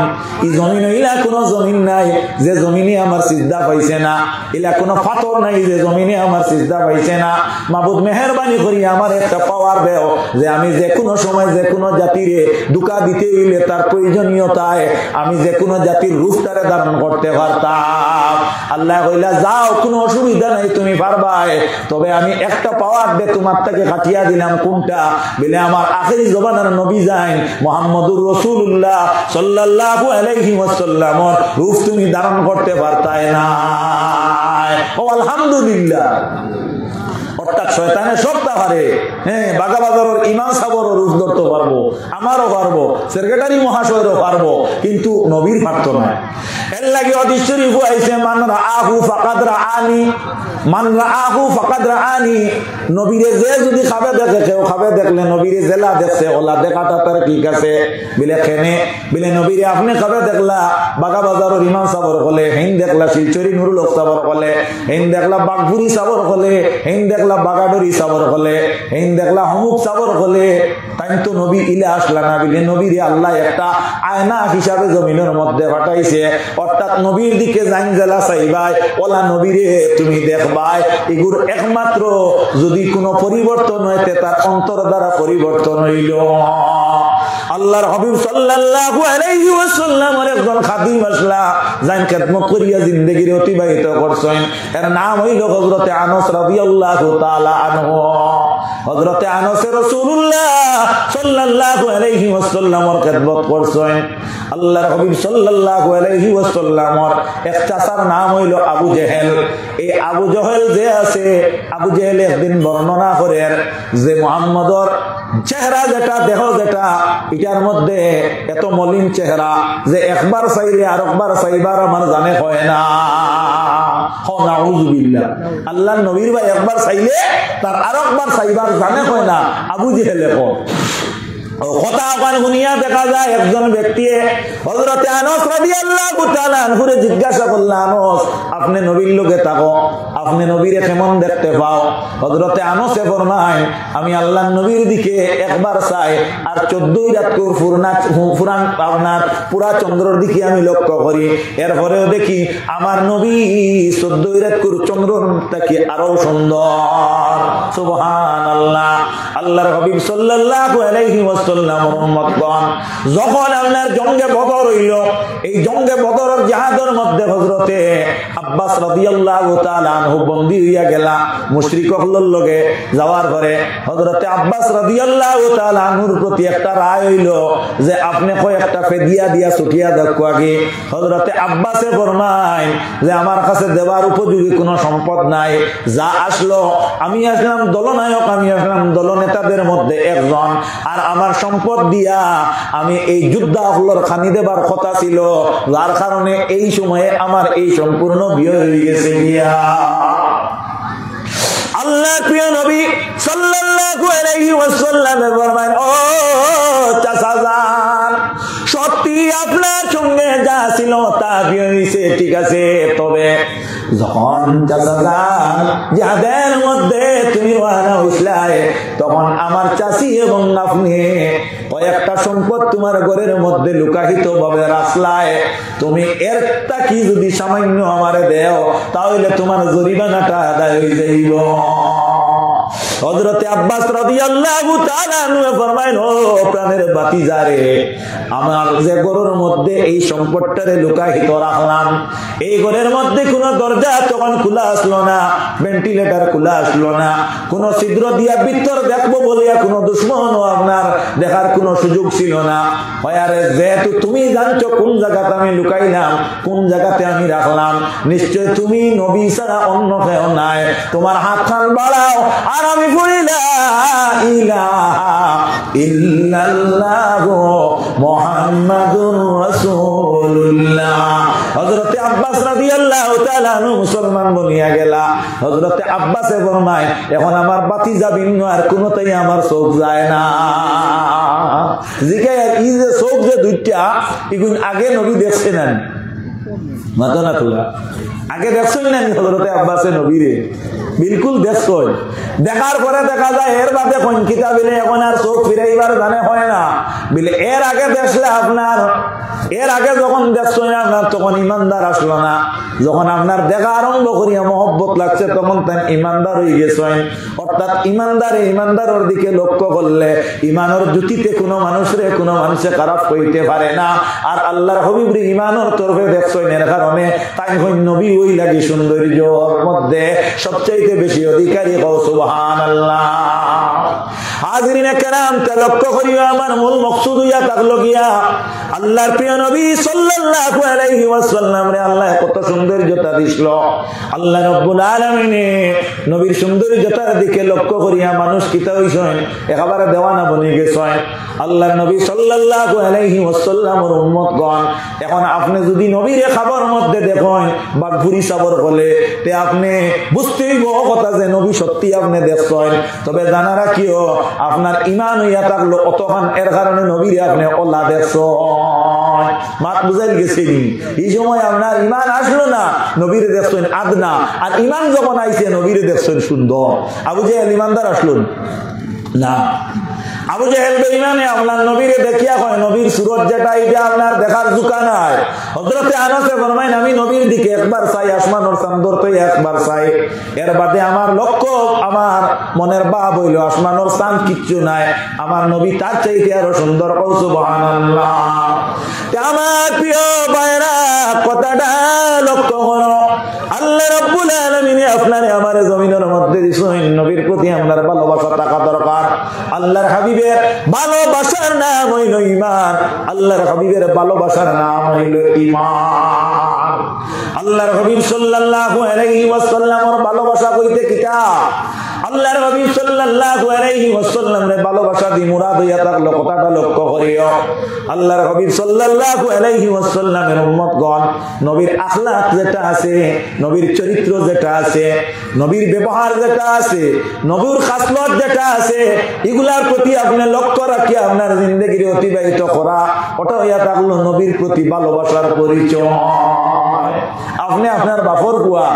এই জমিন ইলা কোনো জমিন নাই যে জমিনে আমার সিজদা পাইছে না, ইলা কোনো পাথর নাই যে জমিনে আমার সিজদা পাইছে না। মাবুদ মেহেরবানি করি আমার একটা পাওয়ার দেও যে আমি যে কোনো সময় যে কোনো জাতিরে দুকা দিতে হইলে তার প্রয়োজনীয়তায় আমি যে কোনো জাতির রূপটারে ধারণ করতে পারতাম। আল্লাহ কইলা যাও, কোনো অসুবিধা নাই, তুমি পারবাই। তবে আমি একটা পাওয়ার দে তোমার থেকে কাটিয়া দিলাম। কোনটা? বলে আমার আখেরি জবানের নবী যাইন মুহাম্মদুর রাসূলুল্লাহ সাল্লাল্লাহু আলাইহি ওয়াসাল্লামের রূপ তুমি ধারণ করতে পারতাই না। ও আলহামদুলিল্লাহ। অর্থাৎ শয়তানের সবটা পারে। হ্যাঁ, বাগাবাজারের ইমাম সাহেবেরও রূপ ধরতে পারবো, আমারও পারবো, সেক্রেটারি মহাশয়েরও পারবো, কিন্তু নবীর পারত না। এর লাগে হাদিস শরীফ আইছে মান রাআহু ফাকাদ রাআনি, মান রাআহু ফাকাদ রাআনি। নবীরে যে যদি খাবে দেখে, কেউ খাবে দেখলে নবীরে জেলা দেখছে, ওলা দেখাটা তার ঠিক আছে। বিলে খেনে বিলে নবীরে আপনি খাবে দেখলা বাগাবাজারের ইমাম সাহেবের হলে, হেন দেখলা শিলচরি নুরুল হক সাহেবের হলে, হেন দেখলা বাগপুরি সাহেবের হলে, হেন দেখলা বাগাডরি সাবর হলে, হেন দেখলা হমুক সাবর হলে, তাই তো নবী ইলে আসলা না। বিলে নবীরে আল্লাহ একটা আয়না হিসাবে জমিনের মধ্যে পাঠাইছে। অর্থাৎ নবীর দিকে জাইন জেলা চাইবাই, ওলা নবীরে তুমি দেখবাই। এগুলো একমাত্র যদি কোনো পরিবর্তন হইতে তার অন্তর দ্বারা পরিবর্তন হইল। আল্লাহর হাবিব সাল্লাল্লাহু আলাইহি ওয়াসাল্লামের একজন খাদিম আসলা জাইন খেদমত করিয়া জিন্দেগি অতিবাহিত করছেন। এর নাম হইল হযরতে আনাস রাদিয়াল্লাহু তাআলা আনহু। হযরতে আনাস রাসূলুল্লাহ সাল্লাল্লাহু আলাইহি ওয়াসাল্লামের খেদমত করছেন। আল্লাহর হাবিব সাল্লাল্লাহু আলাইহি ওয়াসাল্লামের এক চাচার নাম হইল আবু জেহেল। এই আবু জেহেল যে আছে, আবু জেহেল একদিন বর্ণনা করেন যে মুহাম্মদর চেহারা যেটা, দেহ যেটা, এটার মধ্যে এত মলিন চেহারা যে একবার চাইলে আর একবার চাইবার আমার জানে হয় না। নাউযুবিল্লাহ। আল্লাহর নবীর ভাই একবার চাইলে তার আর একবার চাইবার জানে হয় না। আবু জেহেলে কথা ওখানে শুনিয়া দেখা যায় একজন ব্যক্তি হযরতে আনাস রাদিয়াল্লাহু তাআলা আনহুরে জিজ্ঞাসা করলেন, আনাস আপনি নবীর লোকে থাকো, আপনি নবীরে কেমন দেখতে পাও? হযরতে আনাসে ফরমায় আমি আল্লাহর নবীর দিকে একবার চাই আর 14 রাত ফুরান আপনার পুরা চন্দ্রের দিকে আমি লক্ষ্য করি। এরপরেও দেখি আমার নবী 14 রাত চন্দ্রর থেকে আরো সুন্দর। সুবহানাল্লাহ। আল্লাহর হাবিব সাল্লাল্লাহু আলাইহি ওয়াসাল্লাম ওয়াসাল্লামের উম্মতগণ যখন আপনার জঙ্গে বদর হইল, এই জঙ্গে বদরের জিহাদের মধ্যে হযরতে আব্বাস রাদিয়াল্লাহু তাআলা আনহু বন্দী হইয়া গেলা। মুশরিকদের লগে যাওয়ার পরে হযরতে আব্বাস রাদিয়াল্লাহু তাআলা আনহুর প্রতি একটা রায় হইল যে আপনি কয়েকটা ফিদিয়া দিয়া ছুটিয়া দেখো আগে। হযরতে আব্বাসে ফরমায় যে আমার কাছে দেওয়ার উপযোগী কোনো সম্পদ নাই, যা আসলো আমি আসলাম দলনায়ক, আমি আসলাম দলনেতাদের মধ্যে একজন, আর আমার সম্পদ দিয়া আমি এই যোদ্ধাগুলোর খানি দেবার কথা ছিল, যার কারণে এই সময়ে আমার এই সম্পূর্ণ বিয়ে হয়ে গেছে গিয়া। আল্লাহ প্রিয় নবী সাল্লাল্লাহু আলাইহি ওয়াসাল্লাম ফরমায়, ও চাচাজান, সত্যি আপনার সঙ্গে যা ছিল তা বিয়ে হয়েছে, ঠিক আছে, তবে যখন চাচাজান যাদের মধ্যে তুমি ওয়ানা হইছলাই তখন আমার চাচি এবং আপনি কয়েকটা সম্পদ তোমার ঘরের মধ্যে লুকায়িত ভাবে রাখলাই, তুমি এর কি যদি সামান্য আমারে দেও তাহলে তোমার জরিমানাটা আদায় হয়ে যাইব। হযরতে আব্বাস রাদিয়াল্লাহু তাআলা আনহু ফরমাইল, ও প্রাণের বাতিজারে, আমার যে ঘরের মধ্যে এই সম্পদটারে লুকায়িত রাখলাম, এই ঘরের মধ্যে কোনো দরজা তখন খোলা আসলো না, ভেন্টিলেটর খোলা আসলো না, কোনো ছিদ্র দিয়া ভিতর দেখবো বলিয়া কোনো দুশ্মন আপনার দেখার কোনো সুযোগ ছিল না। আরে যেহেতু তুমি জানছো কোন জায়গাতে আমি লুকাইলাম, কোন জায়গাতে আমি রাখলাম, নিশ্চয় তুমি নবী ছাড়া অন্য কেউ নাই, তোমার হাত খান বাড়াও আর আমি বলি লা ইলাহা ইল্লাল্লাহু মুহাম্মাদুর রাসূলুল্লাহ। হযরতে আব্বাস রাদিয়াল্লাহু তাআলা আনহু মুসলমান বনিয়া গেলা। হযরতে আব্বাসে ফরমায়, এখন আমার বাতিজা ভিন্ন আর কোনটাই আমার চোখ যায় না। জিকে এই যে চোখ যে দুইটা, এগুন আগে নবী দেখছেন না, মাথা না তোলা আগে দেখছেন না হযরতে আব্বাসে নবীরে? বিলকুল দেখছই। দেখার পরে দেখা যায় এর বাদে কোন কিতাবিলে এখন আর চোখ ফিরাইবার জানে হয় না, বিলে এর আগে দেখলে আপনার, এর আগে যখন দেখছেন আপনার তখন ইমানদার আসলো না, যখন আপনার দেখা আরম্ভ করিয়া মহব্বত লাগছে তখন তাই ইমানদার হয়ে গেছেন। অর্থাৎ ইমানদারের দিকে লক্ষ্য করলে ইমানের জ্যোতিতে কোনো মানুষে খারাপ হইতে পারে না। আর আল্লাহর হাবিব ইমানের তরফে দেখছেন, এর কারণে তাই নবী ওই লাগি সৌন্দর্যের মধ্যে সবচাইতে বেশি অধিকারী। সুবহানাল্লাহ। হাজিরিনে কেরাম, তে লক্ষ্য করিয়া আমার মূল মকসুদ হইয়া থাকলো গিয়া আল্লাহর প্রিয় নবী সাল্লাল্লাহু আলাইহি ওয়াসাল্লাম রে আল্লাহ কত সৌন্দর্যতা দিছিল। আল্লাহ রাব্বুল আলামিন নবীর সৌন্দর্যতার দিকে লক্ষ্য করিয়া মানুষ কিতা হইছেন, একেবারে দেওয়ানা বনে গেছেন। আল্লাহর নবী সাল্লাল্লাহু আলাইহি ওয়াসাল্লামের উম্মতগণ, এখন আপনি যদি নবীর খবর মধ্যে দেখেন বাগফুরি সাবর বলে, তে আপনি বুঝতেই কথা যে নবী সত্যি আপনি দেখছেন। তবে জানা রাখিও, আপনার ইমান হইয়া থাকলো অতখান, এর কারণে নবীরে আপনি ওলা দেখছেন। মাত বুঝাইল গেছে নি? এই সময় আপনার ইমান আসলো না, নবীরে দেখছেন আদনা, আর ইমান যখন আইছে নবীরে দেখছেন সুন্দর। আবু জাহেল ইমানদার আসলো না, আবু জাহেল বেঈমানে আপনার নবীরে দেখিয়া কয় নবীর সুরত যেটা এটা আপনার দেখার জুকা নাই। হযরতে আনাসে ফরমায়, আমি নবীর দিকে একবার চাই, আসমানের চাঁদর তো একবার চাই, এর বাদে আমার লক্ষ্য, আমার মনের ভাব হইল আসমানের চাঁদ কিচ্ছু নাই, আমার নবী তার চাইতে আরো সুন্দর। সুবহানাল্লাহ। আমার প্রিয় ভাইরা, কথাটা লক্ষ্য করো, আল্লাহ রাব্বুল আলামিন আপনারে আমারে জমিনের মধ্যে দিছেন, নবীর প্রতি আপনার ভালোবাসা থাকা দরকার। আল্লাহর হাবিবের ভালোবাসার নাম হইল ঈমান, আল্লাহর হাবিবের ভালোবাসার নাম হইল ঈমান। আল্লাহর হাবিব সাল্লাল্লাহু আলাইহি ওয়াসাল্লামের ভালোবাসা কইতে কিটা, আল্লাহর হাবিব সাল্লাল্লাহু আলাইহি ওয়াসাল্লামের ভালোবাসা দি মুরাদ হইয়া থাকলো, কথাটা লক্ষ্য করিও। আল্লাহর হাবিব সাল্লাল্লাহু আলাইহি ওয়াসাল্লামের উম্মতগণ, নবীর আখলাক যেটা আছে, নবীর চরিত্র যেটা আছে, নবীর ব্যবহার যেটা আছে, নবীর খাসলত যেটা আছে, এগুলার প্রতি আপনি লক্ষ্য রাখিয়া আপনার জিন্দেগির অতিবাহিত করা, ওটা হইয়া থাকলো নবীর প্রতি ভালোবাসার পরিচয়। আপনি আপনার বাপর কুয়া,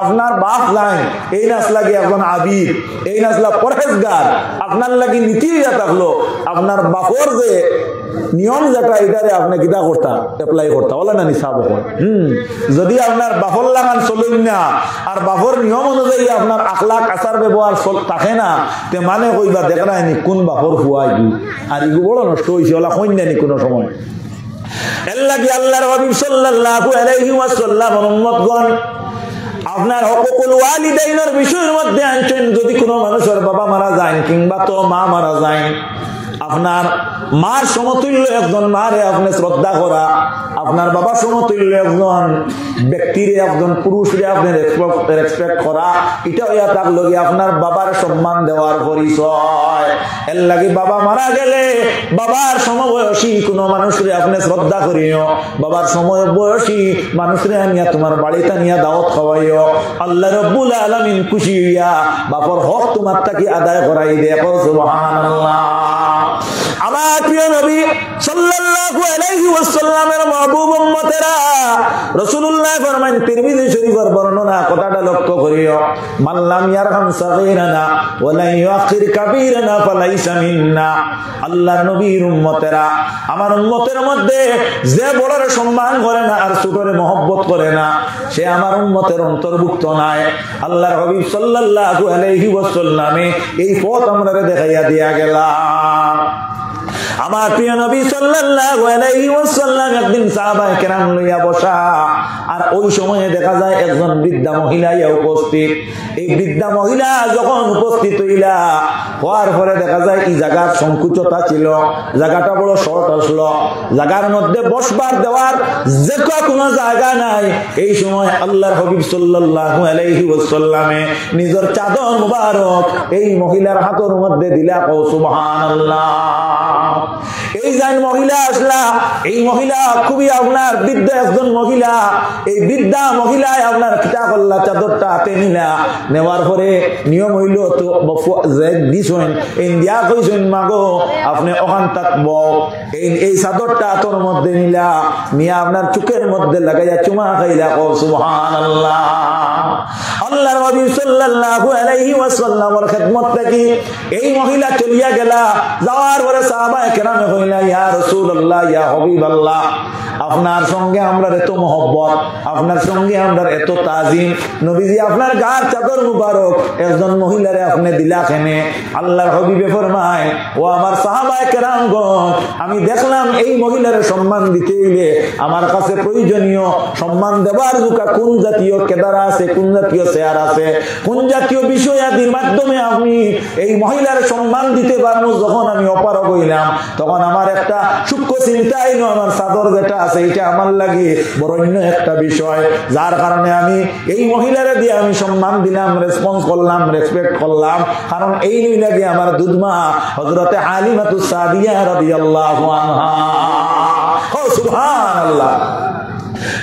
আপনার বাপ লাইন, এই নাচ লাগি এখন আবিদ, এই নাচলা পরহেজগার, আপনার লাগি নীতি হইয়া থাকলো, আপনার বাপর যে নিয়ম যেটা এটারে আপনি কিতা করতা অ্যাপ্লাই করতা বলে না নিসাব যদি আপনার বাফর লাগান চলুন না আর বাফর নিয়ম অনুযায়ী আপনার আখলাক আচার ব্যবহার থাকে না তে মানে কইবা দেখরাইনি কোন বাফর হুয়াই আর ইগু বড় নষ্ট হয়েছে ওলা কইনানি কোনো সময় এর লাগি আল্লাহর হাবিব সাল্লাল্লাহু আলাইহি ওয়াসাল্লাম উম্মতগণ আপনার হকুকুল ওয়ালিদাইনের বিষয়ের মধ্যে আনছেন যদি কোনো মানুষের বাবা মারা যায় কিংবা তো মা মারা যায় আপনার মার সমতুল্য একজন মারে আপনি শ্রদ্ধা করা আপনার বাবা সমতুল্য একজন ব্যক্তিরে একজন পুরুষরে আপনি রেসপেক্ট করা এটা হইয়া থাকলো আপনার বাবার সম্মান দেওয়ার পরিচয় এর লাগে বাবা মারা গেলে বাবার সমবয়সী কোনো মানুষরে আপনি শ্রদ্ধা করিও বাবার সমবয়সী মানুষরে আনিয়া তোমার বাড়িতে নিয়ে দাওয়াত খাওয়াইও আল্লাহ রাব্বুল আলামিন খুশি হইয়া বাবার হক তোমার তাকে আদায় করাই দেখো সুবহানাল্লাহ আমার প্রিয় নবী সাল্লাল্লাহু আলাইহি ওয়াসাল্লামের মাহবুব উম্মতেরা রাসূলুল্লাহ ফরমান তিরমিজি শরীফের বর্ণনা কথাটা লক্ষ্য করিও মান লাম ইয়ারহাম সাগীরানা ওয়া লা ইউআখির কাবীরানা ফালাইসা মিন্না আল্লাহর নবীর উম্মতেরা আমার উম্মতের মধ্যে যে বড়র সম্মান করে না আর ছোটরে মহব্বত করে না সে আমার উম্মতের অন্তর্ভুক্ত নাই আল্লাহর হাবিব সাল্লাল্লাহু আলাইহি ওয়াসাল্লামে এই পথ আমাদের দেখাইয়া দিয়া গেলাম আমার প্রিয় নবী সাল্লাল্লাহু আলাইহি ওয়াসাল্লাম একদিন সাহাবায়ে কেরাম লইয়া বসা আর ওই সময়ে দেখা যায় একজন বৃদ্ধা মহিলা উপস্থিত এই বৃদ্ধা মহিলা যখন উপস্থিত হইলা হওয়ার পরে দেখা যায় এই জায়গার সংকুচতা ছিল জায়গাটা বড় শর্ট আসলো জায়গার মধ্যে বসবার দেওয়ার যে কোনো জায়গা নাই এই সময় আল্লাহর হাবিব সাল্লাল্লাহু আলাইহি ওয়াসাল্লামে নিজের চাদর মুবারক এই মহিলার হাতের মধ্যে দিলা ও সুবহানাল্লাহ এই যান মহিলা আসলা এই মহিলা খুবই আপনার বৃদ্ধ একজন মহিলা এই বৃদ্ধা মহিলায় আপনার কিতা করলা চাদরটা হাতে নিলা নেওয়ার পরে নিয়ম হইল তো দিছেন ইন্ডিয়া কইছেন মাগো আপনি ওখান থাকব এই চাদরটা তোর মধ্যে নিলা নিয়ে আপনার চোখের মধ্যে লাগাইয়া চুমা খাইলা ও সুবহানাল্লাহ আল্লাহর নবী সাল্লাল্লাহু আলাইহি ওয়াসাল্লামের খিদমত থেকে এই মহিলা চলিয়া গেলা যাওয়ার পরে সাহাবায়ে কেরাম কইলা ইয়া রাসূলুল্লাহ ইয়া হাবিবাল্লাহ আপনার সঙ্গে আমরা এত মহব্বত আপনার সঙ্গে আমরা এত তাজিম নবীজি আপনার গার চাদর মুবারক একজন মহিলারে আপনি দিলা কেনে আল্লাহর হাবিবে ফরমায় ও আমার সাহাবায়ে কেরামগণ আমি দেখলাম এই মহিলারে সম্মান দিতে হইলে আমার কাছে প্রয়োজনীয় সম্মান দেবার জুকা কোন জাতীয় কেদারা আছে কোন জাতীয় চেয়ার আছে কোন জাতীয় বিষয়াদির মাধ্যমে আপনি এই মহিলার সম্মান দিতে পারবো যখন আমি অপারগ হইলাম তখন আমার একটা সূক্ষ্ম চিন্তা হইল আমার চাদর যেটা আছে এটা আমার লাগে বরণ্য একটা বিষয় যার কারণে আমি এই মহিলারে দিয়ে আমি সম্মান দিলাম রেসপন্স করলাম রেসপেক্ট করলাম কারণ এই লাগে আমার দুধমা হযরতে হালিমাতুস সাদিয়া রাদিয়াল্লাহু আনহা ও সুবহানাল্লাহ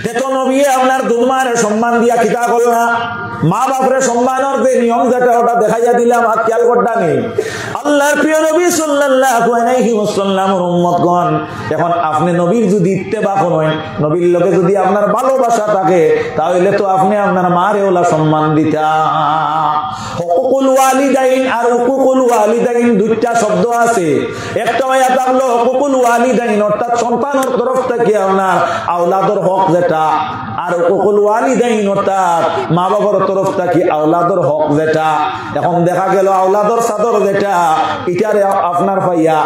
দেখো নবী আপনার দুধমার সম্মান দিয়া কিতা করলা মা বাপরে সম্মানের যে নিয়ম যেটা ওটা দেখাইয়া দিলাম আর খেয়াল করটা নেই আল্লাহর প্রিয় নবী সাল্লাল্লাহু আলাইহি ওয়াসাল্লামের উম্মতগণ এখন আপনি নবীর যদি ইত্তেবা করেন নবীর লগে যদি আপনার ভালোবাসা থাকে তাহলে তো আপনি আপনার মারে ওলা সম্মান দিতা হুকুকুল ওয়ালিদাইন আর হুকুকুল ওয়ালিদাইন দুইটা শব্দ আছে একটা হইয়া থাকলো হুকুকুল ওয়ালিদাইন অর্থাৎ সন্তানের তরফ থেকে আপনার আওলাদের হক যেটা আর হুকুকুল ওয়ালিদাইন অর্থাৎ মা বাবার তরফ থেকে আওলাদের হক যেটা এখন দেখা গেল আওলাদের চাদর যেটা এটারে আপনার পাইয়া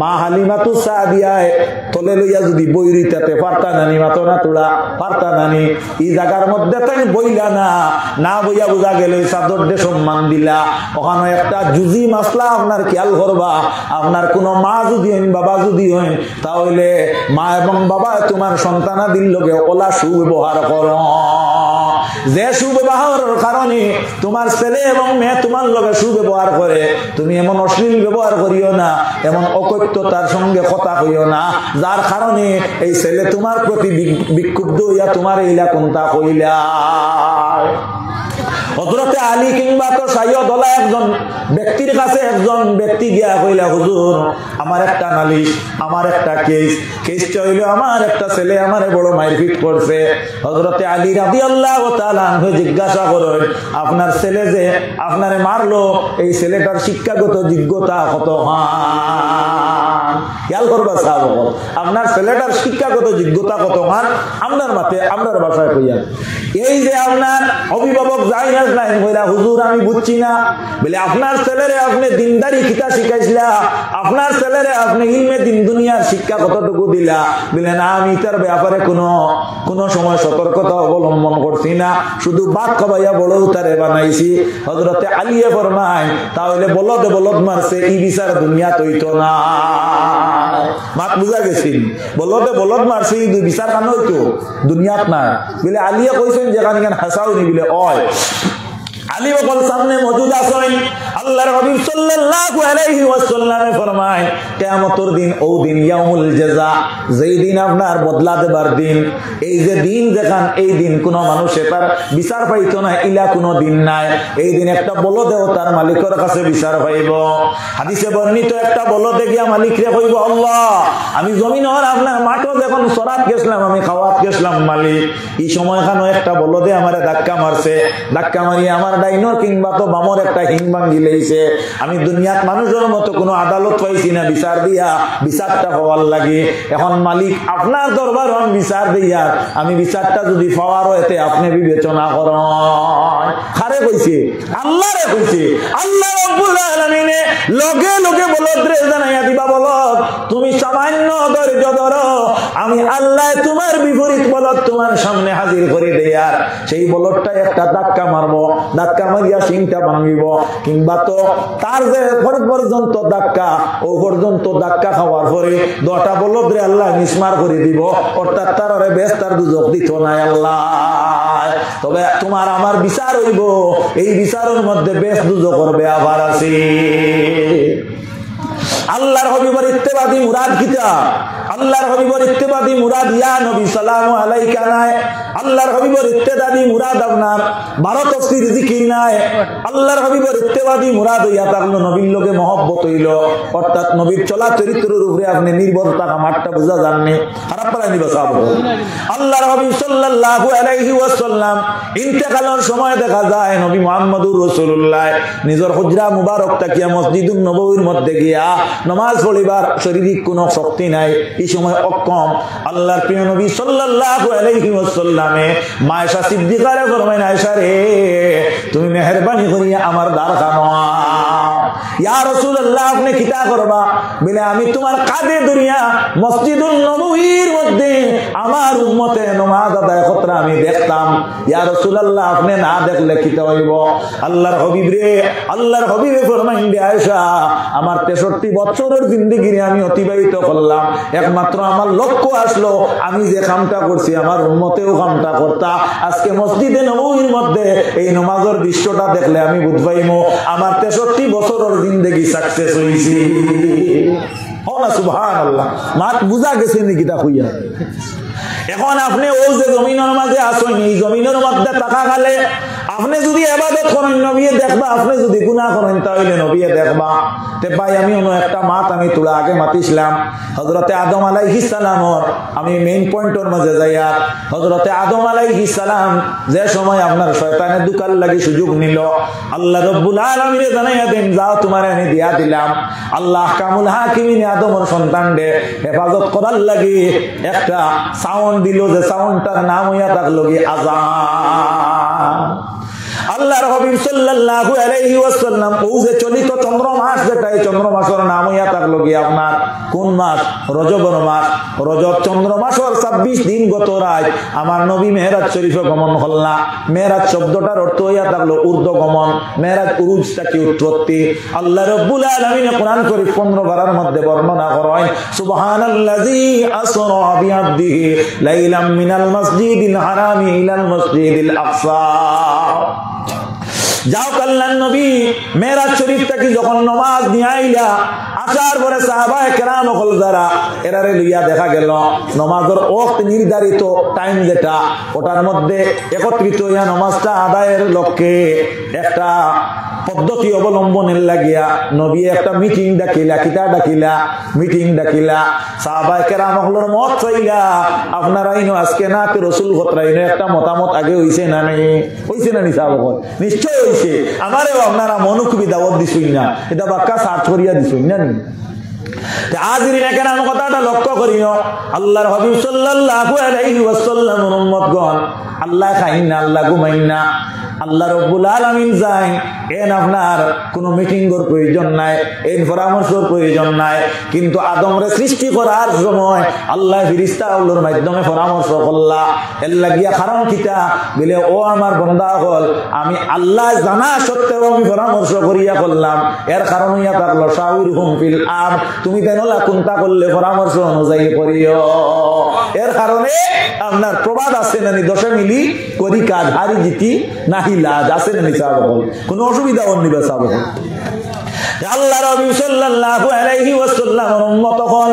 মা হালিমাতুস সাদিয়ায় তলে লইয়া যদি বইরিতাতে পারতা নানি মাতো না তোড়া পারতা নানি এই জায়গার মধ্যে তাই বইলা না বইয়া বোঝা গেল চাদর দে সম্মান দিলা ওখানে একটা জুজি মাসলা আপনার খেয়াল করবা আপনার কোনো মা যদি হইন বাবা যদি হইন তাহলে মা এবং বাবা তোমার সন্তানাদির লগে ওলা সুব্যবহার করো যে সুব্যবহারের কারণে তোমার ছেলে এবং মেয়ে তোমার লগে সুব্যবহার করে তুমি এমন অশ্লীল ব্যবহার করিও না এমন অকথ্যতার সঙ্গে কথা কইও না যার কারণে এই ছেলে তোমার প্রতি বিক্ষুব্ধ হইয়া তোমার এইলা কোনটা কইলা হযরতে আলী কিংবা তো সাইয়্যদ ওলা একজন ব্যক্তির কাছে একজন ব্যক্তি গিয়া কইলা হুজুর আমার একটা নালিশ আমার একটা কেসটা হইলো আমার একটা ছেলে আমারে বড় মারপিট করছে হযরতে আলী রাদিয়াল্লাহু তাআলা আনহু জিজ্ঞাসা করেন আপনার ছেলে যে আপনারে মারলো এই ছেলেটার শিক্ষাগত যোগ্যতা কত খেয়াল করবা সাহাবক আপনার ছেলেটার শিক্ষাগত যোগ্যতা কত মান আপনার মাতে আপনার বাসায় কইয়া এই যে আপনার অভিভাবক যাই নাই কইরা হুজুর আমি বুঝছি না বলে আপনার ছেলেরে আপনি দিনদারি কিতা শিখাইছিলা আপনার ছেলেরে আপনি ইলমে দিন দুনিয়ার শিক্ষা কতটুকু দিলা বলে না আমি তার ব্যাপারে কোনো সময় সতর্কতা অবলম্বন করছি না শুধু বাদ খাবাইয়া বড় উতারে বানাইছি হযরতে আলিয়ে ফরমায় তাহলে বলদ মারছে এই বিচার দুনিয়া তৈতো না মাত বুঝা গেছি বলদ মারছে এই বিচার কান হইতো দুনিয়াত না বলে আলিয়া কইছেন যেখানে হাসাও নি বলে ওই আলী বকল সামনে মজুদ আছেন আল্লাহর হাবিব সাল্লাল্লাহু আলাইহি ওয়াসাল্লামে ফরমায় কিয়ামতের দিন ও দিন ইয়াউমুল জাযা যেই দিন আপনার বদলা দেবার দিন এই যে দিন দেখান এই দিন কোন মানুষে তার বিচার পাইতো না ইলা কোন দিন নাই এই দিন একটা বলদেও তার মালিকের কাছে বিচার পাইব হাদিসে বর্ণিত একটা বলদে গিয়া মালিকরে কইব আল্লাহ আমি জমিনের আপনার মাঠে যখন সরাত গেছলাম আমি খাওয়াত গেছলাম মালিক এই সময়খানে একটা বলদে আমারে ধাক্কা মারছে ধাক্কা মারিয়ে আমার ডাইনোর কিংবা তো বামর একটা হিং ভাঙ্গি লইছে আমি দুনিয়াত মানুষের মতো কোনো আদালত পাইছি না বিচার দিয়া বিচারটা হওয়ার লাগে এখন মালিক আপনার দরবার আমি বিচার দিয়া আমি বিচারটা যদি পাওয়ার এতে আপনি বিবেচনা করেন কারে কইছে আল্লাহরে কইছে আল্লাহ রাব্বুল আলামিনে লগে লগে বলদরে জানাইয়া দিবা বলদ তুমি সামান্য ধৈর্য ধরো আমি আল্লাহ তোমার বিপরীত বলদ তোমার সামনে হাজির করে দেয়ার সেই বলদটা একটা ধাক্কা মারবো ধাক্কা মারিয়া সিংটা ভাঙিব কিংবা তো তার যে পর্যন্ত ধাক্কা ও পর্যন্ত ধাক্কা খাওয়ার পরে দটা বলদরে আল্লাহ মিসমার করে দিব অর্থাৎ তারে বেশ তার দুজক দিত না আল্লাহ তবে তোমার আমার বিচার হইব এই বিচারের মধ্যে বেশ দুজক করবে আবার আছে আল্লাহর হাবিবের ইত্তেবাদি মুরাদ কিতা আল্লাহর হাবিবের ইত্তেবাদি মুরাদ ইয়া নবী সাল্লাল্লাহু আলাইহি নাই আল্লাহর হাবিবের ইত্তেবাদি মুরাদ আপনার 12 তাফসীর জিকির নাই আল্লাহর হাবিবের ইত্তেবাদি মুরাদ ইয়া তাকলো নবীর লগে মহব্বত হইল অর্থাৎ নবীর চলা চরিত্রের উপরে আপনি নির্ভরতা মাঠটা বুঝা জাননি খারাপ পালানি বাসাবো আল্লাহর হাবিব সাল্লাল্লাহু আলাইহি ওয়াসাল্লাম ইন্তেকালের সময় দেখা যায় নবী মুহাম্মদুর রাসূলুল্লাহ নিজের হুজরা মুবারক তাকিয়া মসজিদুন নববীর মধ্যে গিয়া নামাজ পড়িবার শারীরিক কোনো শক্তি নাই এই সময় অক্ষম আল্লাহর প্রিয় নবী সাল্লাল্লাহু আলাইহি ওয়াসাল্লামে মা আয়েশা সিদ্দিকারে ফরমায় আয়েশা রে তুমি মেহেরবানি করিয়া আমার দ্বার খানো ইয়া রাসূলুল্লাহ আপনি কিতা করবা বলে আমি তোমার কাঁধে দুনিয়া মসজিদুন নববীর মধ্যে আমার উম্মতে নামাজ আদায় করতে আমি দেখতাম ইয়া রাসূলুল্লাহ আপনি না দেখলে কিতা হইব আল্লাহর হাবিব রে আল্লাহর হাবিবে ফরমায় আয়েশা আমার 63 বছরের জিন্দেগি আমি অতিবাহিত করলাম একমাত্র আমার লক্ষ্য আসলো আমি যে কামটা করছি আমার উম্মতেও কামটা করতা আজকে মসজিদে নববীর মধ্যে এই নামাজের দৃশ্যটা দেখলে আমি বুঝ পাইমু আমার 63 বছরের জিন্দেগি সাকসেস হইছে হোনা সুবহানাল্লাহ মাত বুঝা গেছে নি কিতা কইয়া এখন আপনি ও যে জমিনের মাঝে আসেন এই জমিনের মধ্যে টাকা খালে আপনি যদি ইবাদত করেন নবী দেখবা আপনি যদি গুনাহ করেন তাহলে নবী দেখবা তে ভাই আমি অন্য একটা মাত আমি তোলা আগে মাতিছিলাম হযরতে আদম আলাইহিস সালামর আমি মেইন পয়েন্টের মাঝে যাইয়া হযরতে আদম আলাইহিস সালাম যে সময় আপনার শয়তানের দুকাল লাগি সুযোগ নিল আল্লাহ রাব্বুল আলামিন জানাইয়া দেন যাও তোমারে আমি দিয়া দিলাম আল্লাহ আহকামুল হাকিমিন আদমের সন্তানদের হেফাজত করার লাগি একটা সাউন্ড দিল যে সাউন্ডটার নাম হইয়া থাকলো কি আযান আল্লাহর হাবিব সাল্লাল্লাহু আলাইহি ওয়াসাল্লাম ও যে চলিত চন্দ্র মাস যেটা এই চন্দ্র মাসের নাম হইয়া থাকলো কি আপনার কোন মাস রজবের মাস রজব চন্দ্র মাসের 26 দিন গত রাত আমার নবী মেরাজ শরীফে গমন হল্লা মেরাজ শব্দটার অর্থ হইয়া থাকলো ঊর্ধ্ব গমন মেরাজ উরুজটা কি উৎপত্তি আল্লাহ রাব্বুল আলামিন কোরআন শরীফ 15 বারের মধ্যে বর্ণনা করেন সুবহানাল্লাযী আসরা বিআবদিহি লাইলাম মিনাল মাসজিদিল হারামি ইলাল মাসজিদিল আকসা যাও কল্যাণ নবী মেরাজ শরীফটা কি যখন নামাজ নিয়ে আইলা আসার পরে সাহাবায়ে কেরাম হল যারা এরারে লইয়া দেখা গেল নামাজের ওয়াক্ত নির্ধারিত টাইম যেটা ওটার মধ্যে একত্রিত হইয়া নামাজটা আদায়ের লক্ষ্যে একটা পদ্ধতি অবলম্বনের লাগিয়া নবী একটা মিটিং ডাকিলা কিতা ডাকিলা মিটিং ডাকিলা সাহাবায়ে কেরাম হলর মত চাইলা আপনারা ইনো আজকে না তো রাসূল হতরাইনো একটা মতামত আগে হইছে না নাই হইছে না নি সাহাবাগণ নিশ্চয় আমারে আপনারা মনুকুবি দাওয়াত দিছুই না এটা বাক্কা সার্চ করিয়া দিছুই না হাজিরিন কেরাম কথাটা লক্ষ্য করিও আল্লাহর হাবিব সাল্লাল্লাহু আলাইহি ওয়াসাল্লামের উম্মতগণ আল্লাহ খাইন না আল্লাহ ঘুমাইন না আল্লাহ রাব্বুল আলামিন যাই এন আপনার কোনো মিটিংয়ের প্রয়োজন নাই এন পরামর্শের প্রয়োজন নাই কিন্তু আদমরে সৃষ্টি করার সময় আল্লাহ ফেরেশতাগুলোর মাধ্যমে পরামর্শ করলা এর লাগিয়া কারণ কিটা বলে ও আমার বান্দা হল আমি আল্লাহ জানা সত্ত্বেও আমি পরামর্শ করিয়া করলাম এর কারণ ইয়া থাকলো শাউরহুম ফিল আম তুমি তেনলা কোনটা করলে পরামর্শ অনুযায়ী করিও এর কারণে আপনার প্রবাদ আছে নানি দশে মিলি করি কাজ হারি জিতি নাহি লাজ আছে নানি সাহাবল কোনো অসুবিধা হননি সাহাবল আল্লাহ নবী সাল্লাল্লাহু আলাইহি ওয়াসাল্লামের উম্মত হল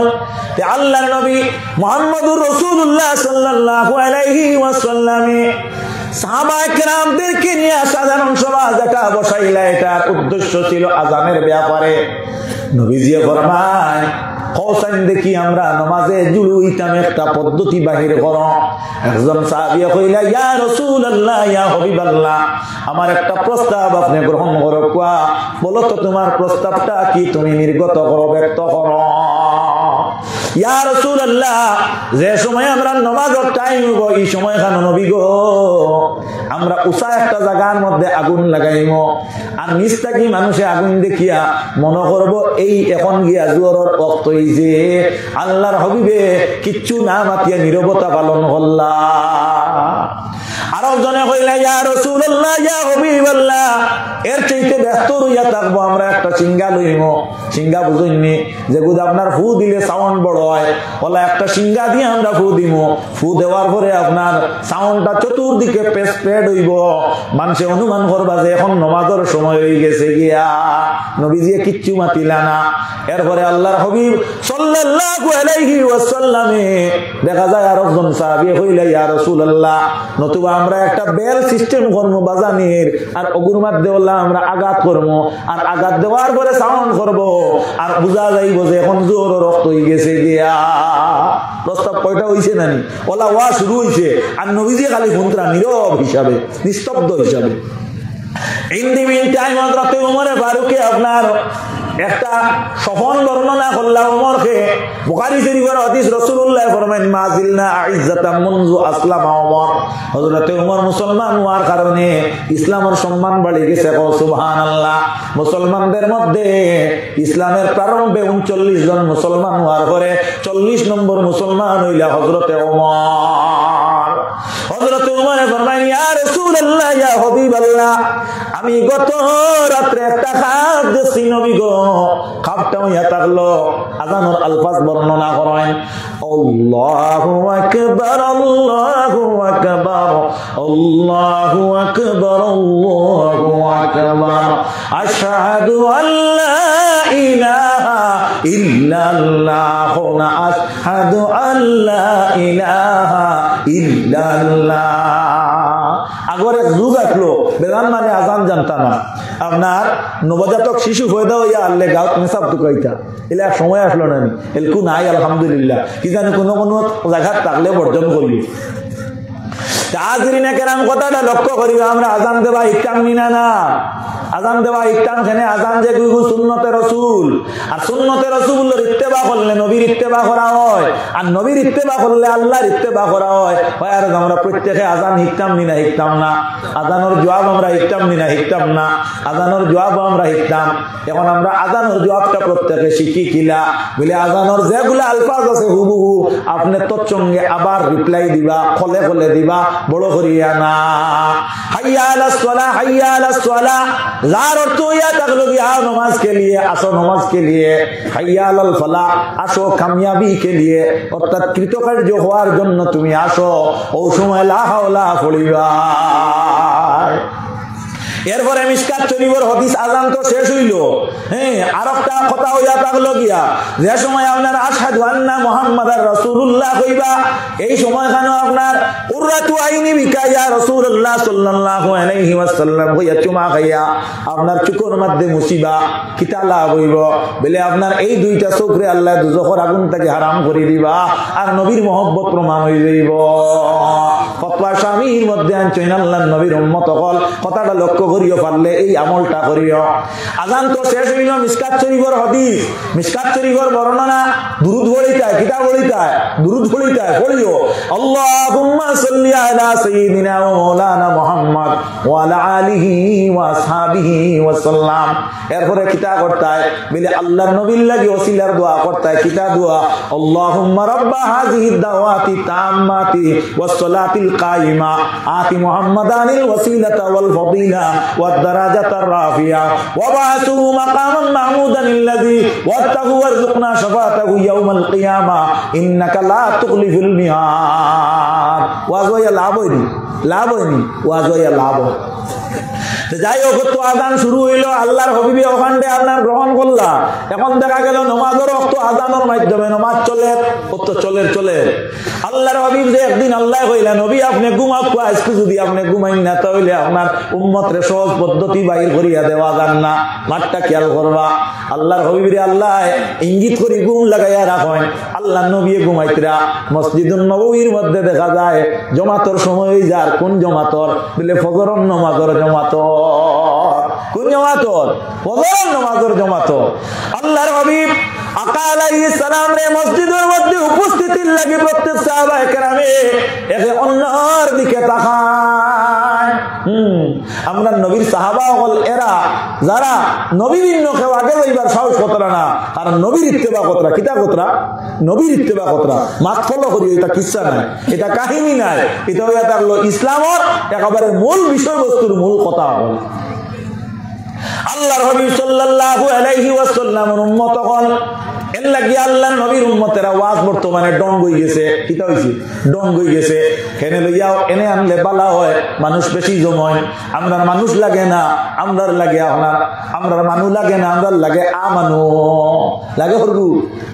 আল্লাহর নবী মুহাম্মদুর রাসূলুল্লাহ সাল্লাল্লাহু আলাইহি ওয়াসাল্লামে সাহাবায়ে কেরামদেরকে নিয়ে সাধারণ সভা যেটা বসাইলা এটার উদ্দেশ্য ছিল আযানের ব্যাপারে নবীজি ফরমায় কওসাইন দেখি আমরা নামাজে জুলু ইতাম একটা পদ্ধতি বাহির করো একজন সাহাবী কইলা ইয়া রাসূলুল্লাহ ইয়া হাবিবাল্লাহ আমার একটা প্রস্তাব আপনি গ্রহণ করো কোয়া বলো তো তোমার প্রস্তাবটা কি তুমি নির্গত করো ব্যক্ত করো ইয়া রাসূলুল্লাহ যে সময় আমরা নামাজের টাইম হইব এই সময় খান নবী গো আমরা উঁচা একটা জায়গার মধ্যে আগুন লাগাইমো আর নিচ থেকে মানুষে আগুন দেখিয়া মনে করবো এই এখন গিয়া জোরের ওয়াক্ত হইছে আল্লাহর হাবিবে কিচ্ছু না মাতিয়া নীরবতা পালন করলা আর একজনে কইলা ইয়া রাসূলুল্লাহ ইয়া হাবিবাল্লাহ এর চাইতে ব্যস্ত হইয়া থাকবো আমরা একটা সিঙ্গা লইমো সিঙ্গা বুঝইনি যেগুলো আপনার ফু দিলে সাউন্ড বড় হয় বলে একটা সিঙ্গা দিয়ে আমরা ফু দিমু ফু দেওয়ার পরে আপনার সাউন্ডটা চতুর্দিকে স্প্রেড হইব মানুষে অনুমান করবা যে এখন নামাজের সময় হয়ে গেছে গিয়া নবীজি কিচ্ছু মাতিলা না এরপরে আল্লাহর হাবিব সাল্লাল্লাহু আলাইহি ওয়াসাল্লামে দেখা যায় আর একজন সাহাবী কইলা ইয়া রাসূলুল্লাহ নতুবা আমরা একটা বেল সিস্টেম করব বাজানের আর অগুর মধ্যে বললাম আমরা আঘাত করব আর আঘাত দেওয়ার পরে সাউন্ড করব আর বুঝা যাইব যে এখন জোর রক্ত হয়ে গেছে গিয়া প্রস্তাব কয়টা হইছে নানি ওলা ওয়া শুরু হইছে আর নবীজি খালি ঘুমরা নীরব হিসাবে নিস্তব্ধ হিসাবে ইন্দিমিন টাইম হযরত ওমর ফারুকে আপনার একটা সফল বর্ণনা করলাম ওমরকে বুখারী শরীফের হাদিস রাসূলুল্লাহ ফরমান মাজিলনা আইজ্জাতাম মুনযু আসলামা ওমর হযরত ওমর মুসলমান হওয়ার কারণে ইসলামের সম্মান বেড়ে গেছে সুবহানাল্লাহ মুসলমানদের মধ্যে ইসলামের প্রারম্ভে 39 জন মুসলমান হওয়ার পরে 40 নম্বর মুসলমান হইলা হযরত ওমর হযরত ওমর ফরমান ইয়া রাসূলুল্লাহ ইয়া হাবিবাল্লাহ আমি গত রাতে একটা খাব দেখছি নবী গো খাবটাও ইয়া থাকলো আযানের আলফাজ বর্ণনা করেন আল্লাহু আকবার আল্লাহু আকবার আল্লাহু আকবার আল্লাহু আকবার আশহাদু আল্লা ইলাহা ইল্লাল্লাহ ওয়া আশহাদু আল্লা ইলাহা ইল্লাল্লাহ আগরে যুগ আসলো বেদান মানে আজান জানতা না আপনার নবজাতক শিশু হয়ে হইয়া আল্লে গাঁত মেসাব টুকাইতা এলে এক সময় আসলো না এলকু নাই আলহামদুলিল্লাহ কি জানি কোনো কোনো জায়গায় থাকলে বর্জন করবি হাজিরিনে কেরাম কথাটা লক্ষ্য করি আমরা আজান দেওয়া ইকরাম নিনা না আজান দেওয়া ইকরাম খানে আজান যে সুন্নতে রাসূল আর সুন্নতে রাসূলের ইত্তেবা করলে নবীর ইত্তেবা করা হয় আর নবীর ইত্তেবা করলে আল্লাহর ইত্তেবা করা হয় আর আমরা প্রত্যেককে আজান ইকরাম নিনা ইকরাম না আজানের জবাব আমরা ইকরাম নিনা ইকরাম না আজানের জবাব আমরা ইকরাম এখন আমরা আজানের জবাবটা প্রত্যেককে শিখি কিলা বলে আজানের যেগুলা আলফাজ আছে হুবহু আপনি তোর সঙ্গে আবার রিপ্লাই দিবা খলে খলে দিবা বড় করিয়া না হাইয়া আলাস সালাহ হাইয়া আলাস সালাহ যার অর্থ ইয়া থাকলো কি आओ नमाज के लिए আসো नमाज के लिए হাইয়া আলাল ফালাহ আসো কামিয়াবি के लिए অর্থাৎ কৃতকার্য হওয়ার জন্য তুমি আসো ও সময় লা হাওলা পড়িবা এরপরে মিশকাত শরীফের হাদিস আযান তো শেষ হইল হ্যাঁ আরেকটা কথা হইয়া থাকলো গিয়া যে সময় আপনার আশহাদু আন্না মুহাম্মাদার রাসূলুল্লাহ কইবা এই সময়খানে আপনার কুররাতু আইনি বিকা ইয়া রাসূলুল্লাহ সাল্লাল্লাহু আলাইহি ওয়াসাল্লাম কইয়া চুমা খাইয়া আপনার চোখের মধ্যে মুসিবা কিতা লাভ হইব বলে আপনার এই দুইটা চোখরে আল্লাহ দুজখের আগুন থেকে হারাম করে দিবা আর নবীর মহব্বত প্রমাণ হয়ে যাইব ফতোয়া স্বামীর মধ্যে আনছেন আল্লাহর নবীর উম্মত হল কথাটা লক্ষ্য করিও পারলে এই আমলটা করিও আজান তো শেষ হইল মিশকাত শরীফের হাদিস মিশকাত শরীফের বর্ণনা দুরূদ পড়িতায় কিতাব পড়িতায় দুরূদ পড়িতায় পড়িও আল্লাহুম্মা সাল্লি আলা সাইয়্যিদিনা ওয়া মাওলানা মুহাম্মদ ওয়া আলা আলিহি ওয়া আসহাবিহি ওয়া সাল্লাম এরপরে কিতাব করতায় বলে আল্লাহর নবীর লাগি ওসিলার দোয়া করতায় কিতাব দোয়া আল্লাহুম্মা রাব্বা হাযিহি দাওয়াতি তাম্মাতি ওয়াস সালাতিল কাইমা আতি মুহাম্মাদানিল ওয়াসিলাতা ওয়াল ফাদিলা ওয়াদ দারাজাতার রাফিয়া ওয়া বা'থুহু মাকামান মাহমুদান আল্লাযী ওয়াত্তাহু ওয়ারযুকনা শাফাতাহু ইয়াউমাল কিয়ামা ইন্নাকা লা তুখলিফুল মিআদ ওয়াজ হইয়া লাভ হয়নি ওয়াজ হইয়া লাভ যাই হোক তো আজান শুরু হইলো আল্লাহর হবিবি ওখানে আপনার গ্রহণ করলা এখন দেখা গেল নমাজের রক্ত আজানের মাধ্যমে নমাজ চলে আল্লাহর হবিব যে একদিন আল্লাহ কইলা নবী আপনি ঘুমাক আজকে যদি আপনি ঘুমাইন না তাহলে আপনার উম্মতরে সহজ পদ্ধতি বাইর করিয়া দেওয়া যান না মাঠটা খেয়াল করবা আল্লাহর হবিবরে আল্লাহ ইঙ্গিত করি ঘুম লাগাইয়া রাখেন আল্লাহ নবী ঘুমাইতরা মসজিদুন নববীর মধ্যে দেখা যায় জমাতর সময় যার কোন জমাতর বলে ফজরের নামাজের জমাতর কোন জমাতর ফজরের নামাজের জমাতর আল্লাহর হাবিব আকা আলাইহিস সালাম রে মসজিদের মধ্যে উপস্থিতির লাগি প্রত্যেক সাহাবায়ে কেরামে একে অন্যর দিকে তাকায় আমরা নবীর সাহাবা হল এরা যারা নবীর কেউ আগে যাইবার সাহস কতরা না আর নবীর ইত্তেবা কতরা কিতা কতরা নবীর ইত্তেবা কতরা মাত ফলো করি এটা কিচ্ছা নাই এটা কাহিনী নাই এটা হইয়া থাকলো ইসলামের একেবারে মূল বিষয়বস্তুর মূল কথা হল আল্লাহর হাবিব সাল্লাল্লাহু আলাইহি ওয়াসাল্লামের উম্মত হল এর লাগি আল্লাহর নবীর উম্মতেরা ওয়াজ বর্তমানে ডং হয়ে গেছে কিতা হইছে ডং হয়ে গেছে এনে লইয়াও এনে আনলে বালা হয় মানুষ বেশি জময় আমরার মানুষ লাগে না আমরার লাগে আপনার আমরার মানুষ লাগে না আমরার লাগে আমানু লাগে হরগু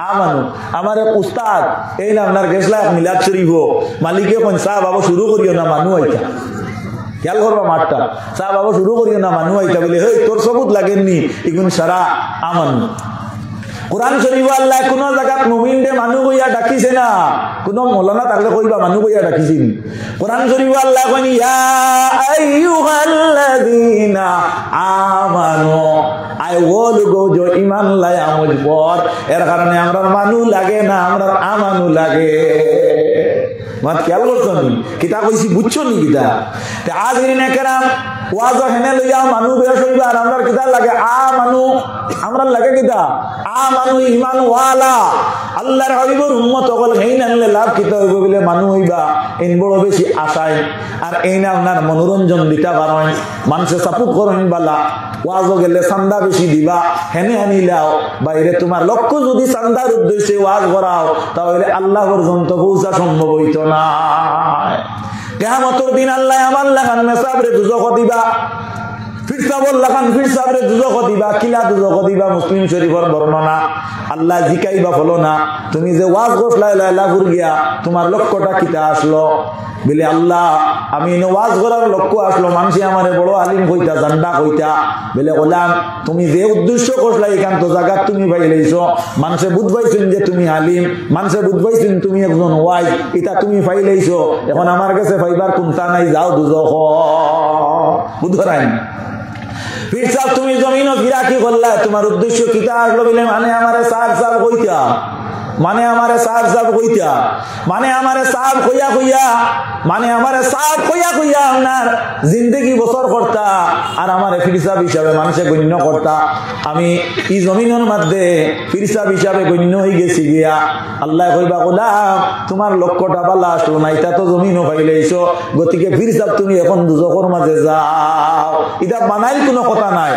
আমানু আমার এক উস্তাদ এই না আপনার গেছলা মিলাদ শরীফ মালিকে কোন সাহেব বাবা শুরু করিও না মানু আইতা খেয়াল করবা মাঠটা সাহেব বাবা শুরু করিও না মানু আইতা বলে হে তোর সবুত লাগেননি এগুন সারা আমানু কুরআন শরীফ আল্লাহ কোন জায়গাত মুমিনদের মানুষ কইয়া ডাকিছে না কোন মৌলানা তাহলে কইবা মানুষ কইয়া ডাকিছেন কুরআন শরীফ আল্লাহ কইনি ইয়া আইয়ুহাল্লাযীনা আমানু আই ওল গো যে ঈমান লায়া মুঝ পর এর কারণে আমরা মানুষ লাগে না আমরা আমানু লাগে মাত খেয়াল করছো নি কিতা কইছি বুঝছো নি কিতা তে আজরিনে কেরাম ওয়াজ হেনে লইয়া মানুষ বেশ হইবা আর আমরা কিতা লাগে আমানু আমরা লাগে কিতা আমানু ঈমান ওয়ালা আল্লাহর হাবিবের উম্মত হল হেইন আনলে লাভ কিতা হইব বলে মানুষ হইবা ইন বড় বেশি আশায় আর এই না আপনার মনোরঞ্জন দিতে পারেন মানুষে সাপোর্ট করেন বালা ওয়াজ গেলে চান্দা বেশি দিবা হেনে আনিলাও বাইরে তোমার লক্ষ্য যদি চান্দার উদ্দেশ্যে ওয়াজ করাও তাহলে আল্লাহ পর্যন্ত পৌঁছা সম্ভব হইত না কিয়ামতের দিন আল্লাহ আমার লাগান মেসাবরে দুজখ দিবা ফিরসাবর লাগান ফিরসাবরে দুজখ দিবা কিলা দুজখ দিবা মুসলিম শরীফের বর্ণনা আল্লাহ জিকাইবা ফলো না তুমি যে ওয়াজ করলা লাইলা ঘুর গিয়া তোমার লক্ষ্যটা কিতা আসলো বলে আল্লাহ আমি ওয়াজ করার লক্ষ্য আসলো মানুষে আমারে বড় আলিম কইতা জান্ডা কইতা বলে গোলাম তুমি যে উদ্দেশ্য করলা একান্ত জায়গা তুমি পাইলেছো মানুষে বুঝবাইছেন যে তুমি আলিম মানুষে বুঝবাইছেন তুমি একজন ওয়াইজ এটা তুমি পাইলেছো এখন আমার কাছে পাইবার কোনটা নাই যাও দুজখ বুঝরাই ফির সাহেব তুমি জমিনও ফিরা কি করলা তোমার উদ্দেশ্য কিতা আসলো বলে মানে আমারে সাহেব কইতা মানে আমারে সাহেব কইতা মানে আমারে সাহেব কইয়া আপনার জিন্দগি বছর করতা আর আমারে ফিরসাব হিসাবে মানুষে গণ্য করতা আমি এই জমিনের মধ্যে ফিরসাব হিসাবে গণ্য হয়ে গেছি গিয়া আল্লাহ কইবা গোলাম তোমার লক্ষ্যটা ভালো আসলো না এটা তো জমিনও পাইলেছো গতিকে ফিরসাব তুমি এখন দুজখের মাঝে যাও এটা বানাইল কোনো কথা নাই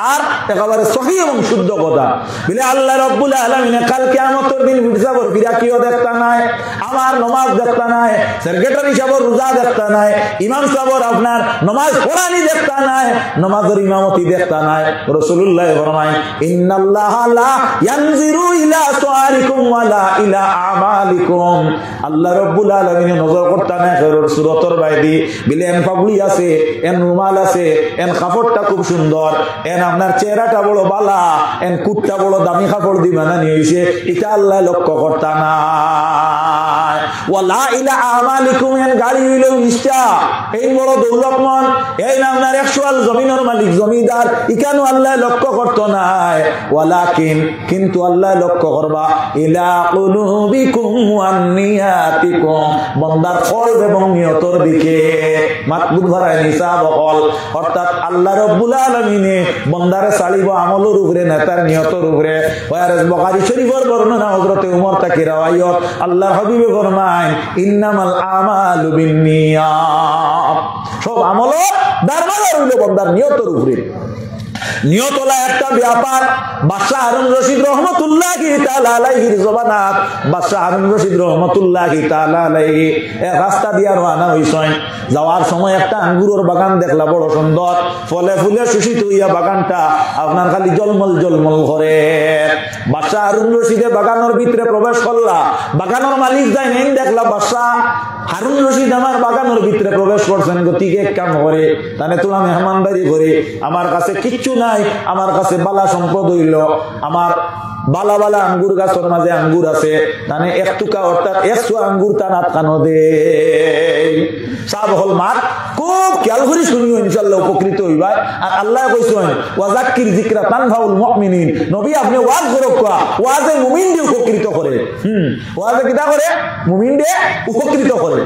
আর একেবারে সহি এবং শুদ্ধ কথা বলে আল্লাহ রব্বুল আলামিন কাল কিয়ামতের দিন ফিরসাবর ফিরাকিও দেখতা নাই আমার নামাজ দেখতা নাই সেক্রেটারি সাহেবের রোজা দেখতা নাই ইমাম সাহেবের আপনার নামাজ পড়ানি দেখতা নাই নামাজের ইমামতি দেখতা নাই রাসূলুল্লাহ ফরমায় ইন্নাল্লাহা লা ইয়ানজিরু ইলা সুআরিকুম ওয়ালা ইলা আমালিকুম আল্লাহ রব্বুল আলামিন নজর করতা না খেরর সূরতর বাইদি বলে এন পাগলি আছে এন রুমাল আছে এন কাপড়টা খুব সুন্দর এন আপনার চেহারাটা বড় বালা এন কুটটা বড় দামি কাপড় দি বানানি হইছে এটা আল্লাহ লক্ষ্য করতা না ওয়ালা ইলা আমালিকুম এন গাড়ি হইলো 20টা এই বড় দৌলতমন এই নামনার 100 জমিনের মালিক জমিদার ইকানো আল্লাহ লক্ষ্য করতো নাই ওয়ালাকিন কিন্তু আল্লাহ লক্ষ্য করবা ইলা কুলুবিকুম ওয়া নিয়াতিকুম বান্দার কলব এবং নিয়তর দিকে মাতবুদ ভরায় নিসাব কল অর্থাৎ আল্লাহ রাব্বুল আলামিনে বান্দারে সালিব আমলের উপরে নেতার নিয়তর উপরে ওয়ারিস বুখারী শরীফের বর্ণনা হযরত উমর তাকে রাওয়ায়াত আল্লাহর হাবিবে ফরমায় ইন্নামাল আমালু বিন্নিয়াত সব আমল দারবার হইল বান্দার নিয়তের উপরে নিয়ত হলো একটা ব্যাপার বাদশাহ হারুন রশিদ রহমাতুল্লাহি তাআলা আলাইহির জবানাত বাদশাহ হারুন রশিদ রহমাতুল্লাহি তাআলা আলাইহি রাস্তা দিয়া রওনা হইছেন যাওয়ার সময় একটা আঙ্গুরের বাগান দেখলা বড় সুন্দর ফলে ফুলে সুশীত হইয়া বাগানটা আপনার খালি জলমল জলমল করে বাদশাহ হারুন রশিদে বাগানের ভিতরে প্রবেশ করলা বাগানের মালিক যাই নেন দেখলা বাদশাহ হারুন রশিদ আমার বাগানের ভিতরে প্রবেশ করছেন গতিকে কাম করে তানে তোলা মেহমানদারি করে আমার কাছে কিচ্ছু নাই আমার কাছে বালা সম্পদ হইল আমার বালা বালা আঙ্গুর গাছের মাঝে আঙ্গুর আছে তানে এক টুকা অর্থাৎ 100 আঙ্গুর তানা কানো দে সাব হল মাত খুব খেয়াল করে শুনিও ইনশাআল্লাহ উপকৃত হইবা আর আল্লাহ কইছেন ওয়াজাক্কির যিকরা তানফাউল মুমিনিন নবী আপনি ওয়াজ করো ওয়াজে মুমিন দিয়ে উপকৃত করে ওয়াজে কিটা করে মুমিন দিয়ে উপকৃত করে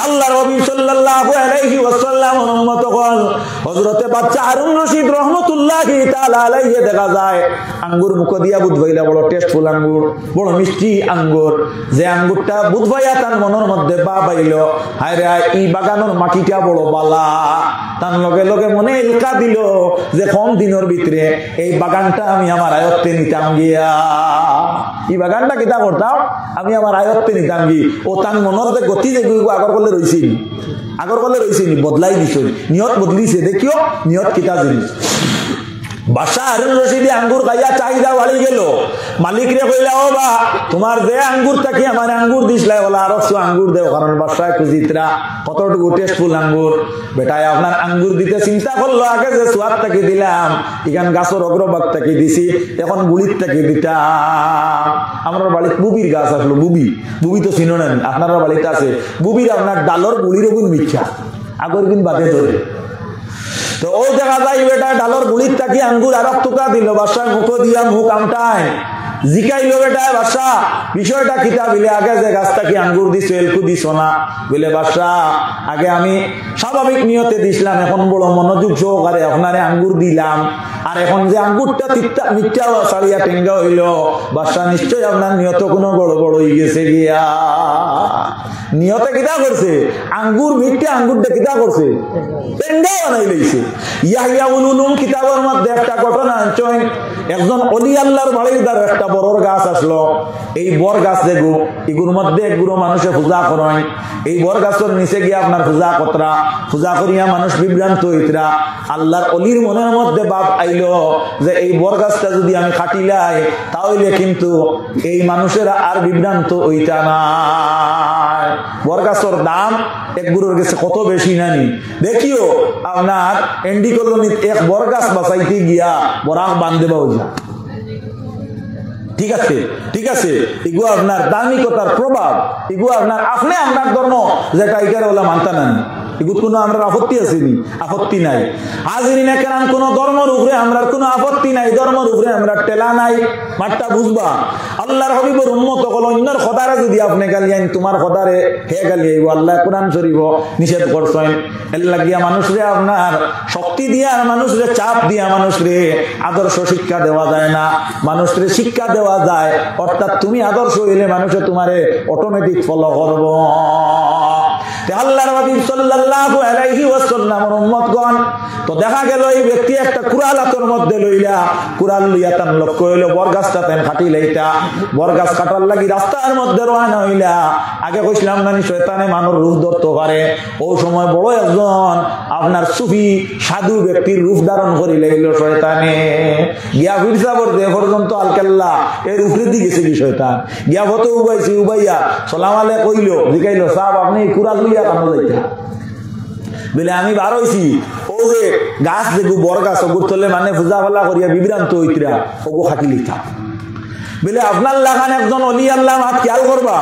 আল্লাহ নবী সাল্লাল্লাহু আলাইহি ওয়াসাল্লাম উম্মত কল হযরতে বাদশা হারুন রশিদ রাহমাতুল্লাহি তাআলা আলাইহি দেখা যায় আঙ্গুর মুখ দিয়া বুঝবাইলা বড় টেস্টফুল আঙ্গুর বড় মিষ্টি আঙ্গুর যে আঙ্গুরটা বুঝবাইয়া তার মনের মধ্যে বাবাইল হায় রে এই বাগানের মাটিটা বড় বালা তার লগে লগে মনে ইলকা দিল যে কম দিনের ভিতরে এই বাগানটা আমি আমার আয়ত্তে নিতাম গিয়া এই বাগানটা কিটা করতাম আমি আমার আয়ত্তে নিতাম গি ও তার মনের গতি যে আগর করলে রইছে নি বদলাই দিছ নিয়ত বদলিছে দেখিও নিয়ত কিতা জিনিস বাদশা হারুন রশিদে আঙ্গুর খাইয়া চাহিদা বাড়ি গেল মালিক রে কইলা ও বা তোমার যে আঙ্গুর থাকি আমার আঙ্গুর দিছলাই বলা আর আঙ্গুর দেও কারণ বাদশা খুঁজিতরা কতটুকু টেস্টফুল আঙ্গুর বেটায় আপনার আঙ্গুর দিতে চিন্তা করলো আগে যে সোয়াদ থাকি দিলাম এখান গাছের অগ্রভাগ থাকি দিছি এখন গুলির থাকি দিতাম আমার বাড়িতে বুবির গাছ আসলো বুবি তো চিনো না আপনার বাড়িতে আছে বুবির আপনার ডালর গুলির গুণ মিথ্যা আগর দিন বাদে ধরে তো ও দেখা যায় বেটা ডালর গুলির থাকি আঙ্গুর আর টুকা দিল বাদশার মুখ দিয়া মুখ আমটায় জিকাইলো বেটা বাদশা বিষয়টা কিতা বিলে আগে যে গাছটা কি আঙ্গুর দিছো এলকু দিছো না বলে বাদশা আগে আমি স্বাভাবিক নিয়তে দিছিলাম এখন বড় মনোযোগ সহকারে আপনারে আঙ্গুর দিলাম আর এখন যে আঙ্গুরটা তিতা মিথ্যা সারিয়া টেঙ্গা হইল বাদশা নিশ্চয় আপনার নিয়ত কোনো গড়বড় হয়ে গেছে গিয়া নিয়তে কিতা করছে আঙ্গুর মিথ্যা আঙ্গুরটা কিতা করছে টেঙ্গা বানাই লইছে ইয়াহিয়া উলুলুম কিতাবের মধ্যে একটা ঘটনা আনছেন একজন ওলি আল্লাহর বাড়ির দ্বার একটা বড়র গাছ আসলো এই বর গাছ দেখো এগুর মধ্যে একগুলো মানুষে পূজা করেন এই বর গাছের নিচে গিয়ে আপনার পূজা করিয়া মানুষ বিভ্রান্ত হইতরা আল্লাহর অলির মনের মধ্যে বাপ আইলো যে এই বর গাছটা যদি আমি কাটিলাই তাহলে কিন্তু এই মানুষেরা আর বিভ্রান্ত হইতা না বর গাছের দাম এক গুরুর কাছে কত বেশি নানি দেখিও আপনার এন্ডি কলোনিত এক বর গাছ বাঁচাইতে গিয়া বরাক বান্ধে বাউজা ঠিক আছে এগুলো আপনার দার্মিকতার প্রভাব এগুলো আপনার ধর্ম যেটা এটার ওলা মানতা নেন এগুলো কোনো আমরা আপত্তি আসেনি আপত্তি নাই হাজিরিন একরাম কোন ধর্মের উপরে আমরা কোনো আপত্তি নাই ধর্মের উপরে আমরা টেলা নাই মাঠটা বুঝবা আল্লাহর হাবিবের উম্মত হল অন্যের খোদারে যদি আপনি গালিয়ান তোমার খোদারে হে গালিয়াইব আল্লাহ কোরআন শরীফ নিষেধ করছেন এর লাগিয়া মানুষরে আপনার শক্তি দিয়া মানুষরে চাপ দিয়া মানুষরে আদর্শ শিক্ষা দেওয়া যায় না মানুষরে শিক্ষা দেওয়া যায় অর্থাৎ তুমি আদর্শ হইলে মানুষে তোমারে অটোমেটিক ফলো করব আল্লাহর হাবিব সাল্লাল্লাহু আলাইহি ওয়াসাল্লামের উম্মতগণ তো দেখা গেল এই ব্যক্তি একটা কুড়াল হাতের মধ্যে লইলা কুড়াল লইয়া তার লক্ষ্য হইল বরগাছটা তেন কাটি লইতা বরগাছ কাটার লাগি রাস্তার মধ্যে রওনা হইলা আগে কইছিলাম না শয়তানে মানুষ রূপ ধরতে পারে ও সময় বড় একজন আপনার সুফি সাধু ব্যক্তির রূপ ধারণ করি লইল শয়তানে গিয়া ফিরসা পড়তে পর্যন্ত আলকাল্লা এর উপরে দিকে গেছে কি শয়তান গিয়া হতে উবাইয়া সালাম আলে কইল জিগাইল সাহেব আপনি কুড়াল লইয়া কানো যাইতা বলে আমি বার হইছি ও যে গাছ দেখু বড় গাছ ওগুর তলে মানে পূজা ফলা করিয়া বিভ্রান্ত হইতরা ওগো খাটি লিখা বলে আপনার লাগান একজন অলি আল্লাহ হাত খেয়াল করবা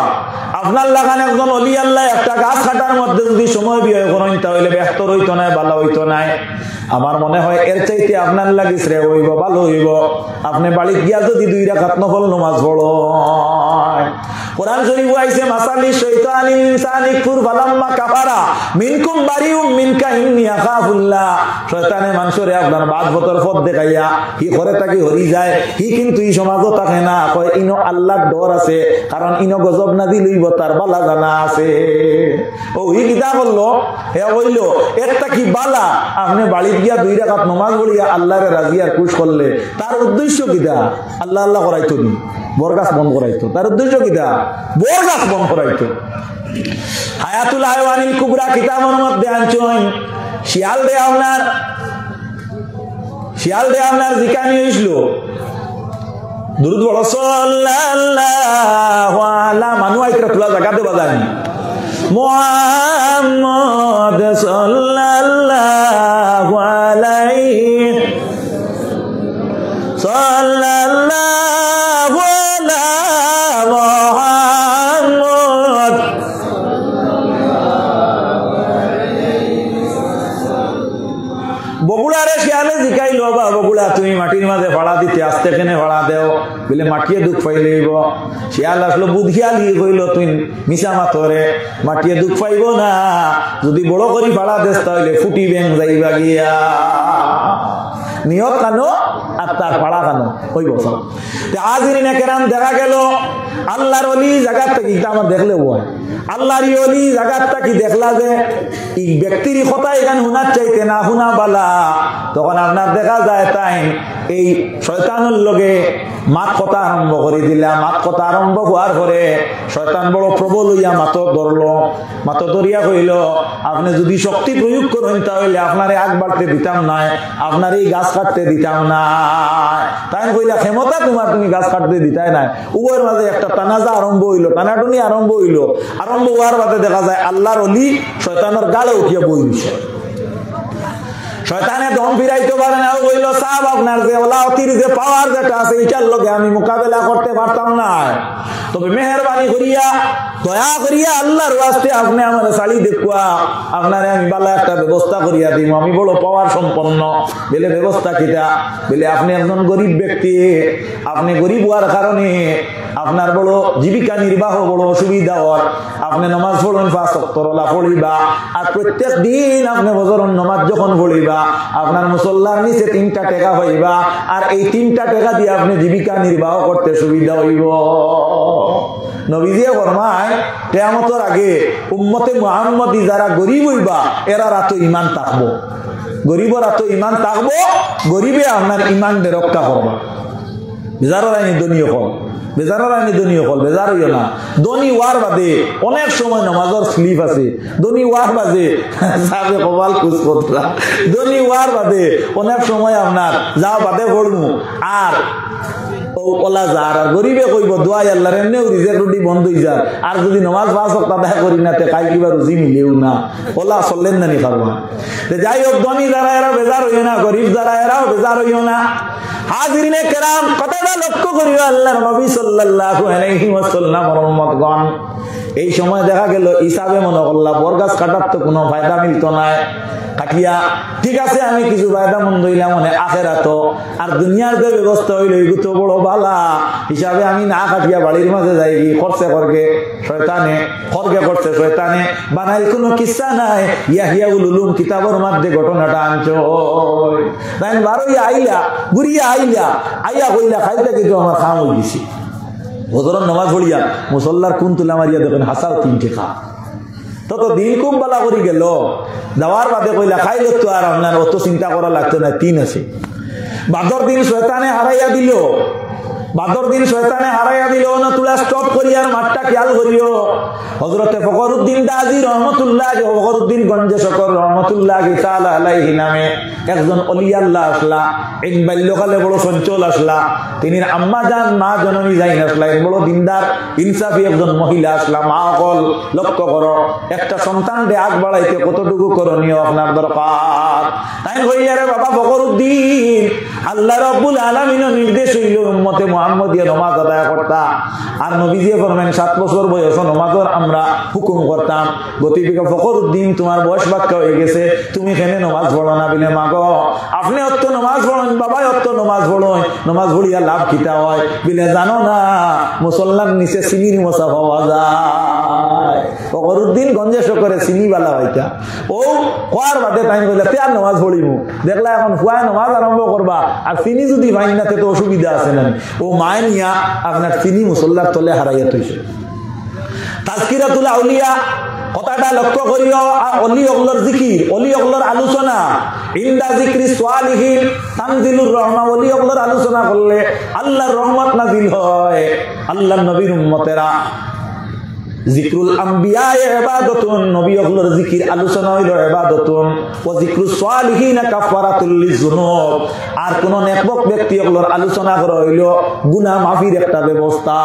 আপনার লাগান একজন অলি আল্লাহ একটা গাছ কাটার মধ্যে যদি সময় বিয়ে করেন তাহলে ব্যস্ত হইতো না, ভালো হইতো না। আমার মনে হয় এর চাইতে আপনার লাগি শ্রেয় হইব, ভালো হইব আপনি বাড়ি গিয়া যদি 2 রাকাত নফল নামাজ পড়ো। কোরআন শরীফ আইছে মাসালি শাইতানিল ইনসানি কুর ফালাম্মা কাফারা মিনকুম বারিউম মিনকা ইন্নী আখাফুল্লাহ। শয়তানে মানুষরে আপনার বাদ বতর পথ দেখাইয়া কি করে তাকে হরি যায়, কি কিন্তু এই সমাজও থাকে না। কয় ইনো আল্লাহর ডর আছে, কারণ ইনো গজব না দিলইব তার বালা জানা আছে। ও ই কিতা বললো, হে বলল একটা কি বালা আপনি বাড়ি গিয়া 2 রাকাত নামাজ পড়িয়া আল্লাহরে রাজি আর খুশ করলে, তার উদ্দেশ্য কিটা? আল্লাহ আল্লাহ করাইতো নি, বরগাছ বন করাইতো। তার উদ্দেশ্য কিটা? বরগাছ বন করাইতো। হায়াতুল হায়ওয়ানিল কুবরা কিতাবের মধ্যে আনছেন শিয়াল দে আপনার জিকানি হইছিল দুরুদ বড় সাল্লাল্লাহু আলা মানু আইত্রা তুলা জায়গাতে বাজানি মুহাম্মদ সাল্লাল্লাহু আলাইহি সাল্লাল্লাহু আলা মুহাম্মদ। বগুড়ারে শিয়ালে জিকাইল, বা বগুড়া তুমি মাটির মাঝে ভাড়া দিতে আসতে কেনে ভাড়া দেও বলে মাটিয়ে দুঃখ পাইলেইব। শিয়াল আসলো বুধিয়ালি কইল তুই মিশা মাথরে মাটিয়ে দুঃখ পাইব না, যদি বড় করি ভাড়া দেস তাহলে ফুটি ব্যাং যাইবা গিয়া। নিয়ত কানো আর তার ভাড়া কানো ওই বছর। আজিরিন কেরাম দেখা গেল আল্লাহর ওলি জায়গার থেকে আমার দেখলে বয় আল্লাহর ওলি জায়গাটা কি দেখলা যে এই ব্যক্তির কথা এখানে শোনার চাইতে না শোনা বালা, তখন আপনার দেখা যায় তাই এই শয়তানের লগে মাত কথা আরম্ভ করে দিলা। মাত কথা আরম্ভ হওয়ার পরে শয়তান বড় প্রবল হইয়া মাত ধরলো। মাত ধরিয়া কইল আপনি যদি শক্তি প্রয়োগ করেন তাহলে আপনার আগ বাড়তে দিতাম না, আপনার এই গাছ কাটতে দিতাম না। তাই কইলা ক্ষমতা তোমার, তুমি গাছ কাটতে দিতাই না। উভয়ের মাঝে একটা টানাজা আরম্ভ হইল, টানাটুনি আরম্ভ হইল। আরম্ভ হওয়ার বাদে দেখা যায় আল্লাহর ওলি শয়তানের গালে উঠিয়া বই দিছে। শয়তানে দম ফিরাইতে পারে না, বলল সাহেব আপনার যে ওলাওতির যে পাওয়ার যেটা আছে এটার লগে আমি মোকাবেলা করতে পারতাম না, তবে মেহেরবানি করিয়া দয়া করিয়া আল্লাহর ওয়াস্তে আপনি আমার শাড়ি দেখুয়া আপনারে আমি ভালো একটা ব্যবস্থা করিয়া দিব, আমি বড় পাওয়ার সম্পন্ন। বলে ব্যবস্থা কিটা? বলে আপনি একজন গরিব ব্যক্তি, আপনি গরিব হওয়ার কারণে আপনার বড় জীবিকা নির্বাহ বড় অসুবিধা হয়। আপনি নামাজ পড়ুন 5 ওয়াক্ত পড়িবা, আর প্রত্যেক দিন আপনি ফজরের নামাজ যখন পড়িবা আপনার মুসল্লার নিচে 3টা টাকা হইবা, আর এই 3টা টাকা দিয়ে আপনি জীবিকা নির্বাহ করতে সুবিধা হইব। নবীজি ফরমায় কিয়ামতের আগে উম্মতে মুহাম্মদী যারা গরিব হইবা এরা রাতো ঈমান থাকবো, গরিবের রাতো ঈমান থাকবো, গরিবে আপনার ঈমান রক্ষা করবা। বেজারের আইনি দনীয় হল, বেজারের আইনি দনীয় হল, বেজার হইও না। দনী ওয়ার বাদে অনেক সময় নামাজের স্লিপ আছে, দনী ওয়ার বাদে সাবে কপাল খুশ করতরা, দনী ওয়ার বাদে অনেক সময় আপনার যাও বাদে পড়মু আর ওলা যার, আর গরিবে কইব দোয়াই আল্লাহর এমনিও রিজেক রুটি বন্ধ হয়ে যায়, আর যদি নামাজ 5 ওয়াক্ত আদায় করি না তে কাই কিবা রুজি মিলেও না, ওলা চললেন না নি পারবা। যাই হোক ধনী যারা এরা বেজার হইও না, গরিব যারা এরাও বেজার হইও না। হাজিরিনে কেরাম কথাটা লক্ষ্য করিও আল্লাহর নবী সাল্লাল্লাহু আলাইহি ওয়াসাল্লাম রহমতগণ। এই সময় দেখা গেল হিসাবে মনে করলা বরগাছ কাটার তো কোনো ফায়দা মিলত না, কাটিয়া ঠিক আছে আমি কিছু ফায়দা মন্দ হইলাম মানে আখেরাত, আর দুনিয়ার যে ব্যবস্থা হইল এগুলো তো বড় বালা হিসাবে আমি না কাটিয়া বাড়ির মাঝে যাই খরচে করকে শয়তানে খরকে করছে শয়তানে বানাইল কোনো কিচ্ছা নাই। ইয়াহিয়াউল উলুম কিতাবের মধ্যে ঘটনাটা আনছো তাই বারোই আইলা ঘুরিয়া আইয়া কইলা খাইতে কিন্তু আমার খাম হয়ে গেছি। হজরের নামাজ পড়িয়া মুসল্লার কোন তুলা মারিয়া দেখেন হাসাও 3 টাকা, তত দিন খুব বালা করি গেল। যাওয়ার বাদে কইলা খাইল তো আর আপনার অত চিন্তা করা লাগতো না, 3 আছে। বাদর দিন শয়তানে হারাইয়া দিল, বাদর দিন শয়তানে হারাইয়া দিল না, তুলা স্টপ করি আর মাঠটা খেয়াল করিও। হযরতে ফখরুদ্দিন দাজি রহমতুল্লাহ, ফখরুদ্দিন গঞ্জে শকর রহমতুল্লাহ তাআলা আলাইহি নামে একজন ওলি আল্লাহ আসলা। এই বাল্যকালে বড় চঞ্চল আসলা, তিনি আম্মা জান মা জননী যাই আসলা, বড় দিনদার ইনসাফি একজন মহিলা আসলা। মা অকল লক্ষ্য করো একটা সন্তান দে আগ বাড়াইতে কতটুকু করণীয় আপনার দরকার। তাই হইয়ারে বাবা ফখরুদ্দিন আল্লাহ রাব্বুল আলামিনের নির্দেশ হইল উম্মতে মুহাম্মদিয়া নামাজ আদায় করতা আর নবীজি ফরমান 7 বছর বয়স নামাজের আমরা হুকুম করতাম গতিকে ফখরউদ্দিন তোমার বয়স বাক্কা হয়ে গেছে তুমি কেন নামাজ পড়ো না বিলে মাগো আপনি অত নামাজ পড়েন বাবা অত নামাজ পড়েন নামাজ পড়িয়া লাভ কিতা হয় বিলে জানো না মুসলমান নিচে চিনির মশা পাওয়া যায় ফখরউদ্দিন গঞ্জেশ করে চিনি বালা হইতা ও কোয়ার বাদে টাইম কইলা তে আর নামাজ পড়িমু দেখলা এখন ফুয়ায় নামাজ আরম্ভ করবা আর চিনি যদি পাইন না তো অসুবিধা আছে না ও মায় নিয়া আপনার চিনি মুসল্লার তলে হারাইয়া থইছে তাজকিরাতুল আউলিয়া কথাটা লক্ষ্য করিও অলি ওগলর জিকির অলি ওগলর আলোচনা ইনদা জিকরি সালিহিন তানজিলুর রহমা অলি ওগলর আলোচনা করলে আল্লাহর রহমত নাজিল হয় আল্লাহর নবীর উম্মতেরা জিকরুল আম্বিয়া ইবাদাতুন নবী ওগলর জিকির আলোচনা হইল ইবাদাতুন ওয়া জিকরুস সালিহিন কাফারাতুল লিযুনুব আর কোন নেকবক ব্যক্তি ওগলর আলোচনা করা হইল গুনাহ মাফির একটা ব্যবস্থা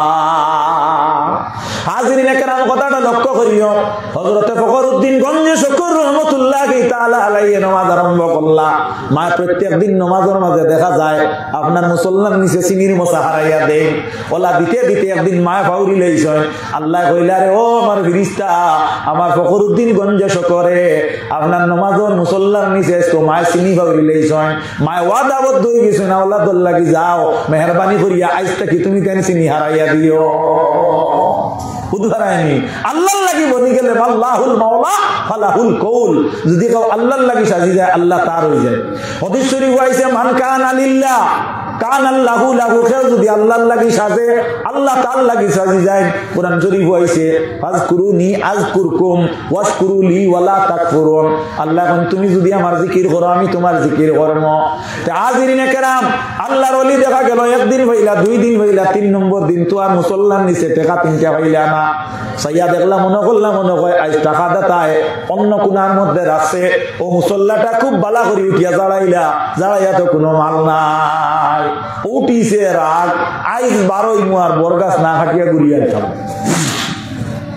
হাজিরিন একরাম কথাটা লক্ষ্য করিও হযরত ফখরউদ্দিন গঞ্জে শকর রহমাতুল্লাহি তাআলা আলাইহি নামাজ আরম্ভ করলা মা প্রত্যেক দিন নামাজের মাঝে দেখা যায় আপনার মুসলমান নিচে চিনির মশা হারাইয়া দেন ওলা দিতে দিতে একদিন মা ফাউরি লইছেন আল্লাহ কইলা রে ও আমার ফেরেশতা আমার ফখরউদ্দিন গঞ্জে শকরে আপনার নামাজের মুসলমান নিচে তো মা চিনি ফাউরি লইছেন মা ওয়াদা বদ্ধ হই গেছে না আল্লাহ দল লাগি যাও মেহেরবানি করিয়া আজ থেকে তুমি কেন চিনি হারাইয়া দিও উদাহরণই আল্লাহর লাগি বনি গেলে আল্লাহুল মাওলা ফালাহুল কওল যদি কেউ আল্লাহর লাগি সাজি যায় আল্লাহ তার হয়ে যায় হাদিস শরীফ হইছে মান কানা লিল্লাহ কান আল্লাহু লাহু কেউ যদি আল্লাহর লাগি সাজে আল্লাহ তার লাগি সাজি যায় কোরআন শরীফ হইছে ফাজকুরুনি আযকুরকুম ওয়াশকুরুলি ওয়ালা তাকফুরুন আল্লাহ কোন তুমি যদি আমার জিকির করো আমি তোমার জিকির করব তে হাজিরিনে কেরাম আল্লাহর ওলি দেখা গেল একদিন হইলা দুই দিন হইলা তিন নম্বর দিন তো আর মুসলমান নিচে টাকা তিনটা হইলা না সাইয়া দেখলাম মনে করলাম মনে হয় আজ টাকা দাতায় অন্য কোনার মধ্যে রাখছে ও মুসল্লাটা খুব বালা করে উঠিয়া জ্বালাইয়া তো কোনো মাল নাই উঠিছে রাগ আইস 12 মুয়ার বরগাছ না হাটিয়া ঘুরিয়া যাও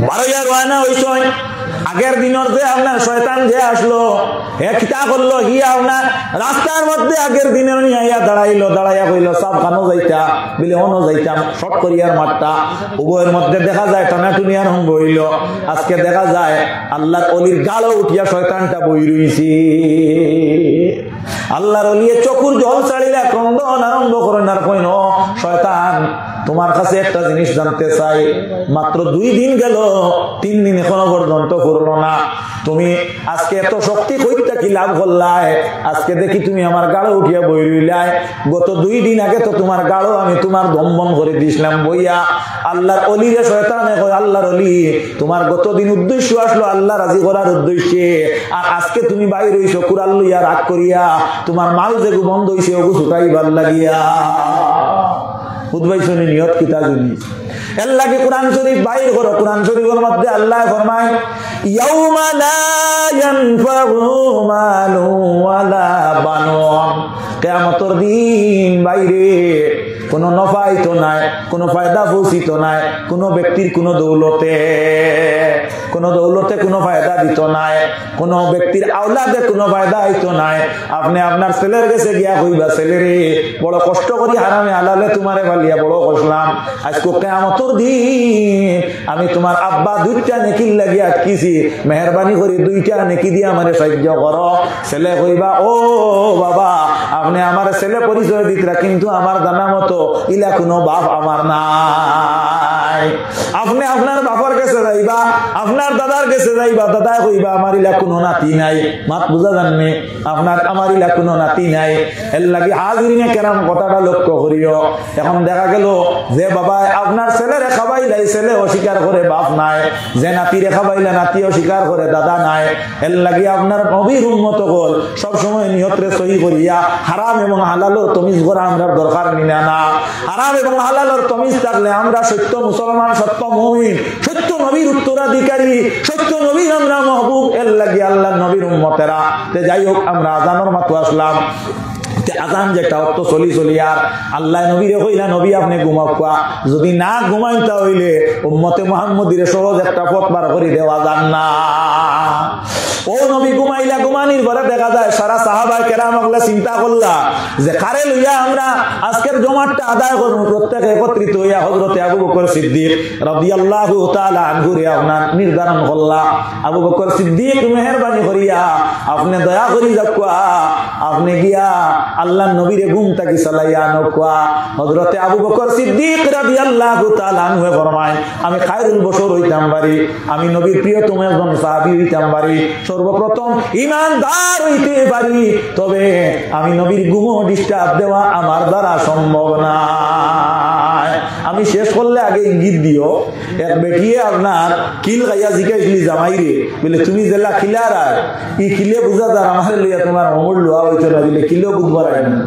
12 রওনা হইছ আগের দিনের যে আপনার শয়তান যে আসলো হে কিতা করলো গিয়া আপনার রাস্তার মধ্যে আগের দিনের নিয়া দাঁড়াইয়া কইল সব খানো যাইতা বলে অনো যাইতাম শর্ট করিয়ার মাঠটা উভয়ের মধ্যে দেখা যায় টানাটুনিয়ার হম বইল আজকে দেখা যায় আল্লাহর অলির গালও উঠিয়া শয়তানটা বই রইছে আল্লাহর অলিয়ে চকুর জল ছাড়িলা ক্রন্দন আরম্ভ করেন আর কইন শয়তান তোমার কাছে একটা জিনিস জানতে চাই মাত্র 2 দিন গেল 3 দিন এখনো পর্যন্ত করলো না তুমি আজকে এত শক্তি কইতা কি লাভ করলাই আজকে দেখি তুমি আমার গাড়ো উঠিয়া বই রইলাই গত 2 দিন আগে তো তোমার গাড়ো আমি তোমার দমবন করে দিছিলাম বইয়া আল্লাহর অলি রে শয়তানে কয় আল্লাহর অলি তোমার গত দিন উদ্দেশ্য আসলো আল্লাহ রাজি করার উদ্দেশ্যে আর আজকে তুমি বাইরে হইছো কুরআন লইয়া রাগ করিয়া তোমার মাল যেগু বন্ধ হইছে ওগু ছুটাইবার লাগিয়া বুঝবাইছনি নিয়ত কিতা জিনিস এর লাগে কোরআন শরীফ বাইর করো কোরআন শরীফের মধ্যে আল্লাহ ফরমায় ইয়াউমা লা ইয়ানফাউ মালু ওয়ালা বানুন কিয়ামতের দিন বাইরে কোনো নফাই তো নাই কোনো ফায়দা পৌঁছিত নাই কোনো ব্যক্তির কোনো দৌলতে কোনো ফায়দা দিত নাই কোনো ব্যক্তির আওলাদে কোনো ফায়দা হইতো নাই আপনি আপনার ছেলের কাছে গিয়া কইবা ছেলেরে বড় কষ্ট করি হারামে হালালে তোমারে ভালিয়া বড় কইলাম আজকে কিয়ামতের দিন আমি তোমার আব্বা 2টা নেকির লাগিয়া আটকিছি মেহেরবানি করে 2টা নেকি দিয়ে আমারে সাহায্য করো ছেলে কইবা ও বাবা আপনি আমার ছেলে পরিচয় দিতরা কিন্তু আমার জানা মতো ইলা কোনো বাপ আমার নাই আপনি আপনার বাবার কাছে যাইবা আপনার দাদার কাছে যাইবা দাদা কইবা আমার ইলা কোনো নাতি নাই মাত বুঝা জাননি আপনার আমার ইলা কোনো নাতি নাই এর লাগি হাজিরিনে কেরাম কথাটা লক্ষ্য করিও এখন দেখা গেল যে বাবা আপনার ছেলেরে খাবাইলাই ছেলে অস্বীকার করে বাপ নাই যে নাতিরে খাবাইলা নাতি অস্বীকার করে দাদা নাই এর লাগি আপনার নবীর উম্মত হল সব সময় নিয়তরে সহি করিয়া হারাম এবং হালালের তমিজ করা আমরা দরকার নিনা না হারাম এবং হালালের তমিজ থাকলে আমরা সত্য মুসলমান সত্য মুমিন সত্য নবীর উত্তরাধিকারী সত্য নবীর আমরা মাহবুব এর লাগি আল্লাহর নবীর উম্মতেরা তে যাই হোক আমরা আজানের মাত্র আসলাম আজান যেটা অত চলি আর আল্লাহ নবীরে কইলা নবী আপনি ঘুমাওয়া যদি না ঘুমাইতা হইলে উম্মতে মুহাম্মদীরে সহজ একটা পথ বার করে দেওয়া যান না ও নবী ঘুমাইলা, ঘুমানির পরে দেখা যায় সারা সাহাবায়ে কেরাম ওগুলা চিন্তা করলা যে কারে লইয়া আমরা আজকের জমাতটা আদায় করব। প্রত্যেক একত্রিত হইয়া হযরতে আবু বকর সিদ্দিক রাদিয়াল্লাহু তাআলা আনহু রে আপনার নির্ধারণ করলা, আবু বকর সিদ্দিক মেহেরবানি করিয়া আপনি দয়া করি যাকুয়া, আপনি গিয়া আল্লাহর নবীরে ঘুম থাকি চালাইয়া নকুয়া। হযরতে আবু বকর সিদ্দিক রাদিয়াল্লাহু তাআলা আনহু ফরমায় আমি খায়রুল বশর হইতাম পারি, আমি নবীর প্রিয়তম একজন সাহাবী হইতাম পারি, সর্বপ্রথম ঈমানদার হইতে পারি, তবে আমি নবীর ঘুমও ডিস্টার্ব দেওয়া আমার দ্বারা সম্ভব না। আমি শেষ করলে আগে ইঙ্গিত দিও। এক বেটিয়ে আপনার কিল গাইয়া জিকাইছিলি জামাইরে, বলে তুমি জেলা খিলার আর ই খিলে বুঝা যার আমার লইয়া তোমার অমর লোয়া হইতে না দিলে কিলেও বুঝবার না।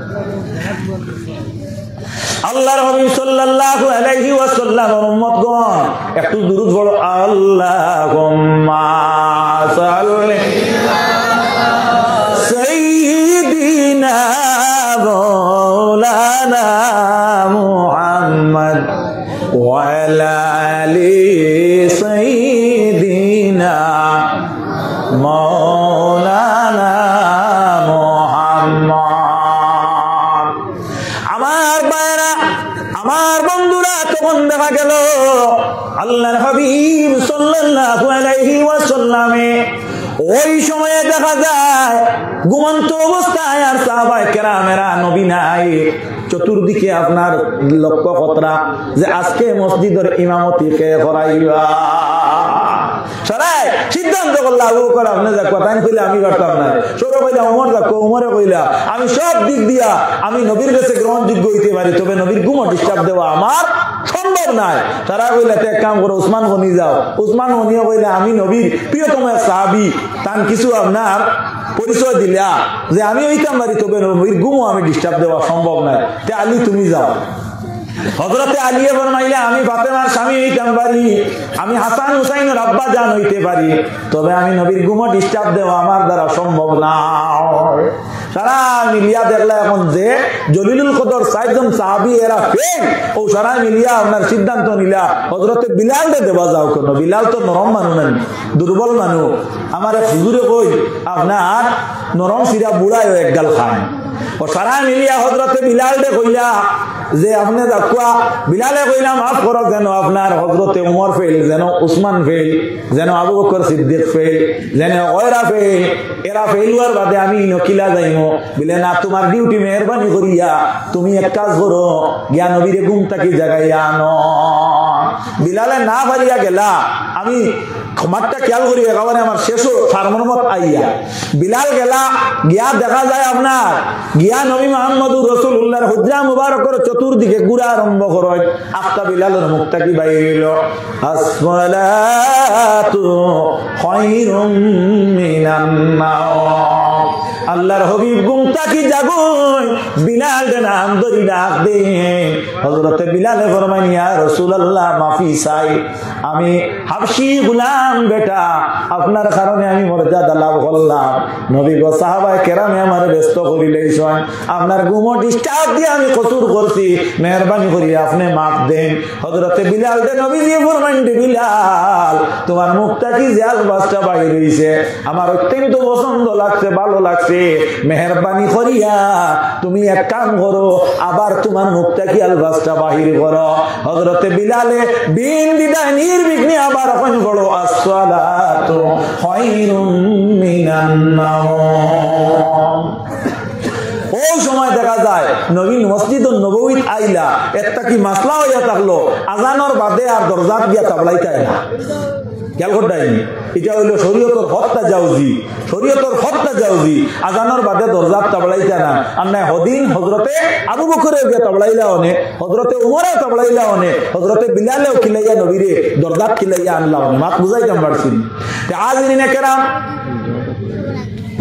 আল্লাহর হাবিব সাল্লাল্লাহু আলাইহি ওয়াসাল্লামের উম্মতগণ একটু দুরূদ পড়ো। আল্লাহুম্মা সাল্লি সাইয়্যিদিনা মাওলানা মুহাম্মদ ওয়া আলা আলি সাইয়্যিদিনা মাওলানা মুহাম্মদ। আমার বন্ধুরা, তখন দেখা গেল আল্লাহর হাবিব সাল্লাল্লাহু আলাইহি ওয়াসাল্লামে ওই সময়ে দেখা যায় ঘুমন্ত অবস্থায়, আর সাহাবায়ে কেরামেরা নবী নাই। চতুর্দিকে আপনার লক্ষ্য কতরা যে আজকে মসজিদের ইমামতি কে করাইবা। সরাই সিদ্ধান্ত করলা আবু বকর আপনি যা কথা কইলে আমি করতাম না, সরে কইলা ওমর যাকো, ওমরে কইলা আমি সব দিক দিয়া আমি নবীর কাছে গ্রহণযোগ্য হইতে পারি, তবে নবীর ঘুমও ডিস্টার্ব দেওয়া আমার সম্ভব নয়। তারা কইলা এক কাম করো, উসমান গনি যাও। উসমান গনিও কইলা আমি নবীর প্রিয়তম সাহাবী, তান কিছু আপনার পরিচয় দিলা যে আমি হইতাম পারি, তবে নবীর ঘুমও আমি ডিস্টার্ব দেওয়া সম্ভব নয়, তে আলী তুমি যাও। হযরতে আলী ফরমাইলা আমি ফাতেমার স্বামী হইতাম পারি, আমি হাসান হুসাইনের আব্বা জান হইতে পারি, তবে আমি নবীর ঘুমও ডিস্টার্ব দেওয়া আমার দ্বারা সম্ভব না। সারা মিলিয়া দেখলা এখন যে জলিলুল কদর 4 জন সাহাবী এরা ফেল, ও সারা মিলিয়া আপনার সিদ্ধান্ত নিলা হযরতে বিলাল দে দেবা যাও। কেন? বিলাল তো নরম মানুষ নেন, দুর্বল মানুষ। আমার এক হুজুরে কই আপনার নরম সিরা বুড়ায় এক গাল খায়। ও সারা মিলিয়া হযরতে বিলাল দে কইলা যে আপনি যাকুয়া। বিলালে কইলা মাফ করো, যেন আপনার হযরতে উমর ফেল, যেন উসমান ফেল, যেন আবু বকর সিদ্দিক ফেল, যেন ওরা ফেল, এরা ফেলুয়ার বাদে আমি নকিলা যাইমো। বলে না, তোমার ডিউটি মেহরবানি করিয়া তুমি এক কাজ করো, গিয়া নবীরে ঘুম থাকি জাগাইয়া আনো। বিলালে না পারিয়া গেলা, আমি ক্ষমাটা খেয়াল করি একেবারে আমার শেষও সারমর্মত আইয়া বিলাল গেলা, গিয়া দেখা যায় আপনার গিয়া নবী মুহাম্মদুর রাসূলুল্লাহর হুজরা মুবারকের চতুর্দিকে ঘুরা আরম্ভ করে। আফতা বিলালের মুখটা কি বাইরে হইল, আসসালাতু খায়রুম মিনান নাওম। আল্লাহর হাবিব ঘুমটা কি জাগুই, বিলাল নাম ধরি ডাক দে। হযরতে বিলালে ফরমায় ইয়া রাসূলুল্লাহ মাফি চাই, আমি হাবশী গোলাম বেটা, আপনার কারণে আমি মর্যাদা লাভ করলাম। নবী গো সাহাবায়ে কেরামে আমারে ব্যস্ত করিলেইছেন, আপনার ঘুমও ডিস্টার্ব দিয়ে আমি কসুর করছি, মেহেরবানি করি আপনি মাফ দেন। হযরতে বিলাল দে নবীজি ফরমাইন, বিলাল তোমার মুখটা কি জাল বাসটা বাইরে হইছে, আমার অত্যন্ত পছন্দ লাগছে, ভালো লাগছে, মেহেরবানি করিয়া তুমি এক কাম করো, আবার তোমার মুখটা কি আলবাসটা বাহির করো। হযরতে বিলালে বিন দিদা নির্বিঘ্নে আবার কোন বড় আসসালাতু খায়রুম মিনান নাওম। ওই সময় দেখা যায় নবী মসজিদ নববীত আইলা, একটা কি মাসলা হইয়া থাকলো, আজানোর বাদে আর দরজাত গিয়া তাবলাইতে না। খেয়াল করতেন, এটা হইলো শরীয়তের হত্যা যাওজি, শরীয়তের হত্যা যাওজি, আজানোর বাদে দরজাত তাবলাইতে না। আর নাই হদিন হযরতে আবু বকরেও গিয়া তাবলাইলা অনে, হযরতে উমরেও তাবলাইলা অনে, হযরতে বিলালেও খিলাইয়া নবীরে দরজাত খিলাইয়া আনলা অনে। মাত বুঝাইতাম পারছি। আজ ইনে কেরাম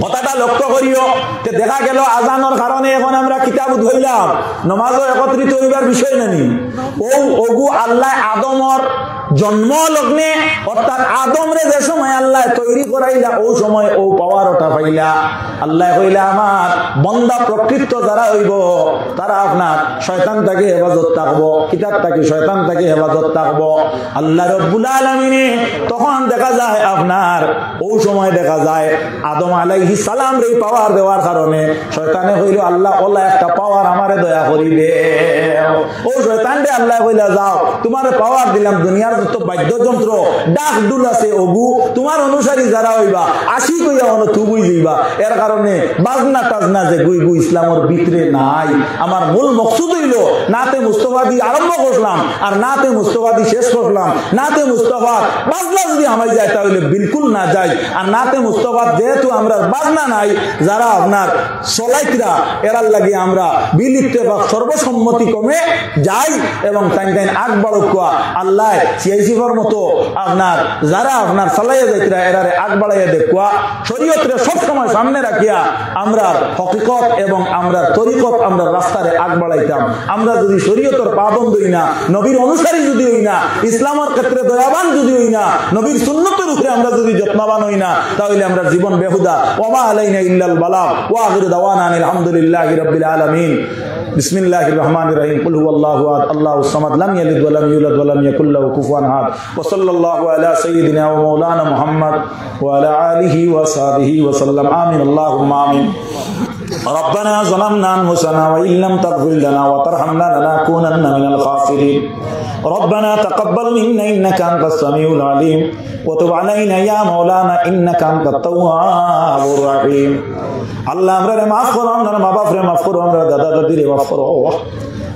কথাটা লক্ষ্য করিও, দেখা গেল আজানোর কারণে এখন আমরা কিতাব ধরলাম, নমাজও একত্রিত হইবার বিষয় নানি। ও ওগু আল্লাহ আদমর জন্ম লগ্নে অর্থাৎ আদমরে যে সময় আল্লাহ তৈরি করাইলা ও সময় ও পাওয়ার ওটা পাইলা আল্লাহ কইলা আমার বন্দা প্রকৃত যারা হইব তারা আপনার শয়তান থেকে হেফাজত থাকবো কিতাব থেকে শয়তান থেকে হেফাজত থাকবো আল্লাহ রব্বুল আলামিনে তখন দেখা যায় আপনার ও সময় দেখা যায় আদম আলাইহিস সালাম রে পাওয়ার দেওয়ার কারণে শয়তানে কইল আল্লাহ ওলা একটা পাওয়ার আমারে দয়া করি দে ও শয়তান রে আল্লাহ কইলা যাও তোমারে পাওয়ার দিলাম দুনিয়ার যত বাদ্যযন্ত্র ডাক দুল আছে ওগু তোমার অনুসারী যারা হইবা আসি কইয়া অন তুই যাইবা এর কারণে বাজনা টাজনা যে গুই গুই ইসলামের ভিতরে নাই আমার মূল মকসুদ হইল নাতে মুস্তাফা দি আরম্ভ করলাম আর নাতে মুস্তাফা দি শেষ করলাম নাতে মুস্তাফা বাজনা যদি আমাই যায় তাহলে বিলকুল না যায় আর নাতে মুস্তাফা যেহেতু আমরা বাজনা নাই যারা আপনার সলাইতরা এরার লাগি আমরা বিল ইত্তেফাক সর্বসম্মতি কমে যাই এবং টাইম টাইম আকবর কোয়া আল্লাহ সিআইসিফার মতো আপনার যারা আপনার চালাইয়া যাইতরা এরারে আগ বাড়াইয়া দেখুয়া শরীয়তরে সব সময় সামনে রাখিয়া আমরা হকিকত এবং আমরা তরিকত আমরা রাস্তারে আগ বাড়াইতাম আমরা যদি শরীয়তের পাবন্দ হই না নবীর অনুসারী যদি হই না ইসলামের ক্ষেত্রে দয়াবান যদি হই না নবীর সুন্নতের উপরে আমরা যদি যত্নবান হই না তাহলে আমরা জীবন বেহুদা ওয়া মা আলাইনা ইল্লাল বালাগ ওয়া আখিরু দাওয়ানা আলহামদুলিল্লাহি রাব্বিল আলামিন বিসমিল্লাহির রহমানির রহিম কুল হুয়াল্লাহু আহাদ আল্লাহুস সামাদ লাম ইয়ালিদ ওয়া লাম ইউলাদ ওয়া লাম ইয়াকুল লাহু কুফুয়ান আহাদ ওয়া সাল্লাল্লাহু আলা সাইয়্যিদিনা ওয়া মাওলানা মুহাম্মদ ওয়া আলা আলিহি ওয়া সাহবিহি ওয়া সাল্লাম আমিন আল্লাহুম্মা আমিন ربنا ظلمنا أنفسنا وإن لم تغفر لنا وترحمنا لنكونن من الخاسرين ربنا تقبل منا إنك أنت السميع العليم وتب علينا يا مولانا إنك أنت التواب الرحيم আল্লাহ আমরারে মাফ করো আমরা মা বাপরে মাফ করো আমরা দাদা দাদিরে মাফ করো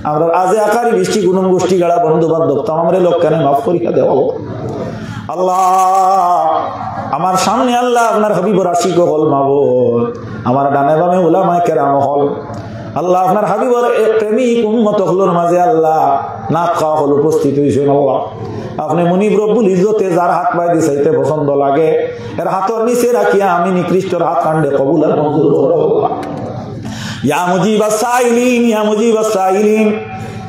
আমরা আজে আকারি বৃষ্টি গুণন গোষ্ঠী গাড়া বন্ধু বান্ধব তামরে লোকখানে মাফ করিয়া দেও আল্লাহ আমার সামনে আল্লাহ আপনার হাবিবর আশিক হল মাবুদ আমার ডানে বামে উলামায়ে কেরাম হল আল্লাহ আপনার হাবিবর প্রেমিক উম্মত হলর মাঝে আল্লাহ না খাওয়া হল উপস্থিত হয়েছেন আল্লাহ আপনি মুনিব রব্বুল ইজ্জতে যার হাত পায়ে দিছাইতে পছন্দ লাগে এর হাতর নিচে রাখিয়া আমি নিকৃষ্টর হাত কাণ্ডে কবুল আর মঞ্জুর করো ইয়া মুজিবাস সাইলিন ইয়া মুজিবাস সাইলিন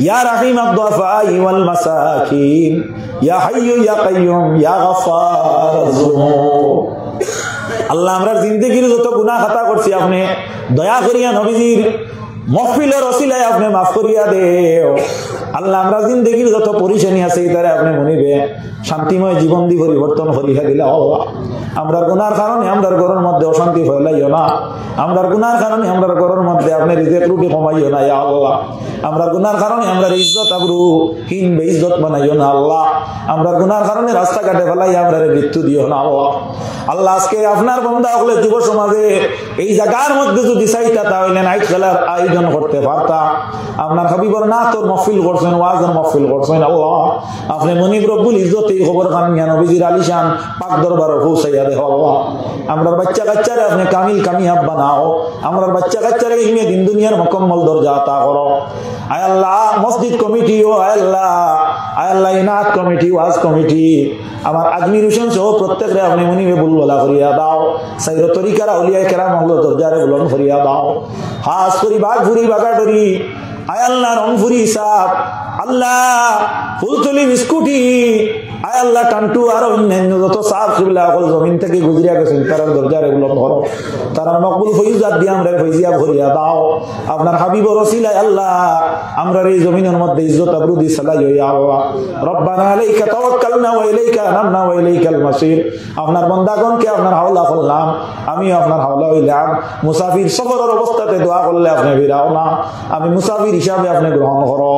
ইয়া রাহিম আদ-দুআফা'i ওয়াল মাসাকিন ইয়া হাইয়্যু ইয়া কাইয়্যুম ইয়া গফফার যুনুব আল্লাহ আমরা জিন্দেগির যত গুনাহ খাতা করছি আপনি দয়া করিয়া নবীজির মাহফিলের ওসিলায় আপনি মাফ করিয়া দেও আল্লাহ আমরা জিন্দেগির যত পরিশানি আছে এটারে আপনি মনিবে শান্তিময় জীবন দি পরিবর্তন করিয়া দিলা আল্লাহ আমরার গুনার কারণে আমরার ঘরের মধ্যে অশান্তি ফেলাইও না আমরার গুনার কারণে আমরার ঘরের মধ্যে আপনি রিজিক রুটি কমাইও না ইয়া আল্লাহ আমরার গুনার কারণে আমরার ইজ্জত আবরু হীন বেইজ্জত বানাইও না আল্লাহ আমরার গুনার কারণে রাস্তা কাটে ফেলাই আমরারে মৃত্যু দিও না আল্লাহ আল্লাহ আজকে আপনার বান্দা হলে যুব সমাজে এই জায়গার মধ্যে যদি চাইতা তাহলে নাইট খেলার আয়োজন করতে পারতা আপনার হাবিবর না তোর মাহফিল করছেন ওয়াজের মাহফিল করছেন আল্লাহ আপনি মুনিব রব্বুল ইজ্জত এই খবর খান নবীজির আলিশান পাক দরবার পৌঁছাইয়া দেও আল্লাহ আমরার বাচ্চা কাচ্চারে আপনি কামিল কামিয়াব বানাও আমরার বাচ্চা কাচ্চারে ইলমে দিন দুনিয়ার মুকম্মল দরজা আতা করো আয় আল্লাহ মসজিদ কমিটি ও আয় আল্লাহ ইনাত কমিটি ওয়াজ কমিটি আমার আজমির হোসেন সহ প্রত্যেকরে আপনি মুনিবে বুলবলা করিয়া দাও সাইর তরিকার আউলিয়া কেরাম হল দরজারে বুলন করিয়া দাও খাস করি বাঘ ফুরি বাগাডরি আয় আল্লাহ রংপুরি সাপ আল্লাহ ফুলতলি বিস্কুটি আয় আল্লাহ টান্টু আর অন্যান্য যত সাপ কিবলা হল জমিন থেকে গুজরিয়া গেছেন তার দরজারে বুলন করো তার মকবুল ফয়জাত দিয়ে আমরা ফয়জিয়া ভরিয়া দাও আপনার হাবিবর ওসিলায় আল্লাহ আমরা এই জমিনের মধ্যে ইজ্জত আবরুদি সালাই ইয়া আল্লাহ রব্বানা আলাইকা তাওয়াক্কালনা ওয়া ইলাইকা আনাবনা ওয়া ইলাইকাল মাসির আপনার বান্দাগণকে আপনার হাওলা করলাম আমি আপনার হাওলা হইলাম মুসাফির সফরের অবস্থাতে দোয়া করলে আপনি ফিরাও না আমি মুসাফির হিসাবে আপনি গ্রহণ করো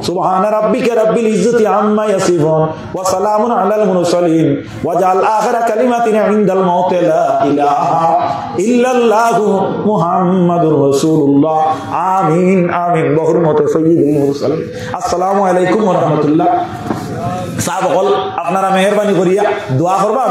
সুবহান রাব্বিকা রাব্বিল ইজ্জতি আম্মা ইয়াসিফুন ওয়া সালামুন আলাল মুরসালিন ওয়াজআল আখিরা কালিমাতিন ইনদাল মাউত লা ইলাহা ইল্লাল্লাহু মুহাম্মাদুর রাসূলুল্লাহ আমিন আমিন বহরমত সাইয়্যিদুল মুরসালিন আসসালামু আলাইকুম ওয়া রাহমাতুল্লাহ সাহাবা আপনারা মেহেরবানি করিয়া দোয়া করবা।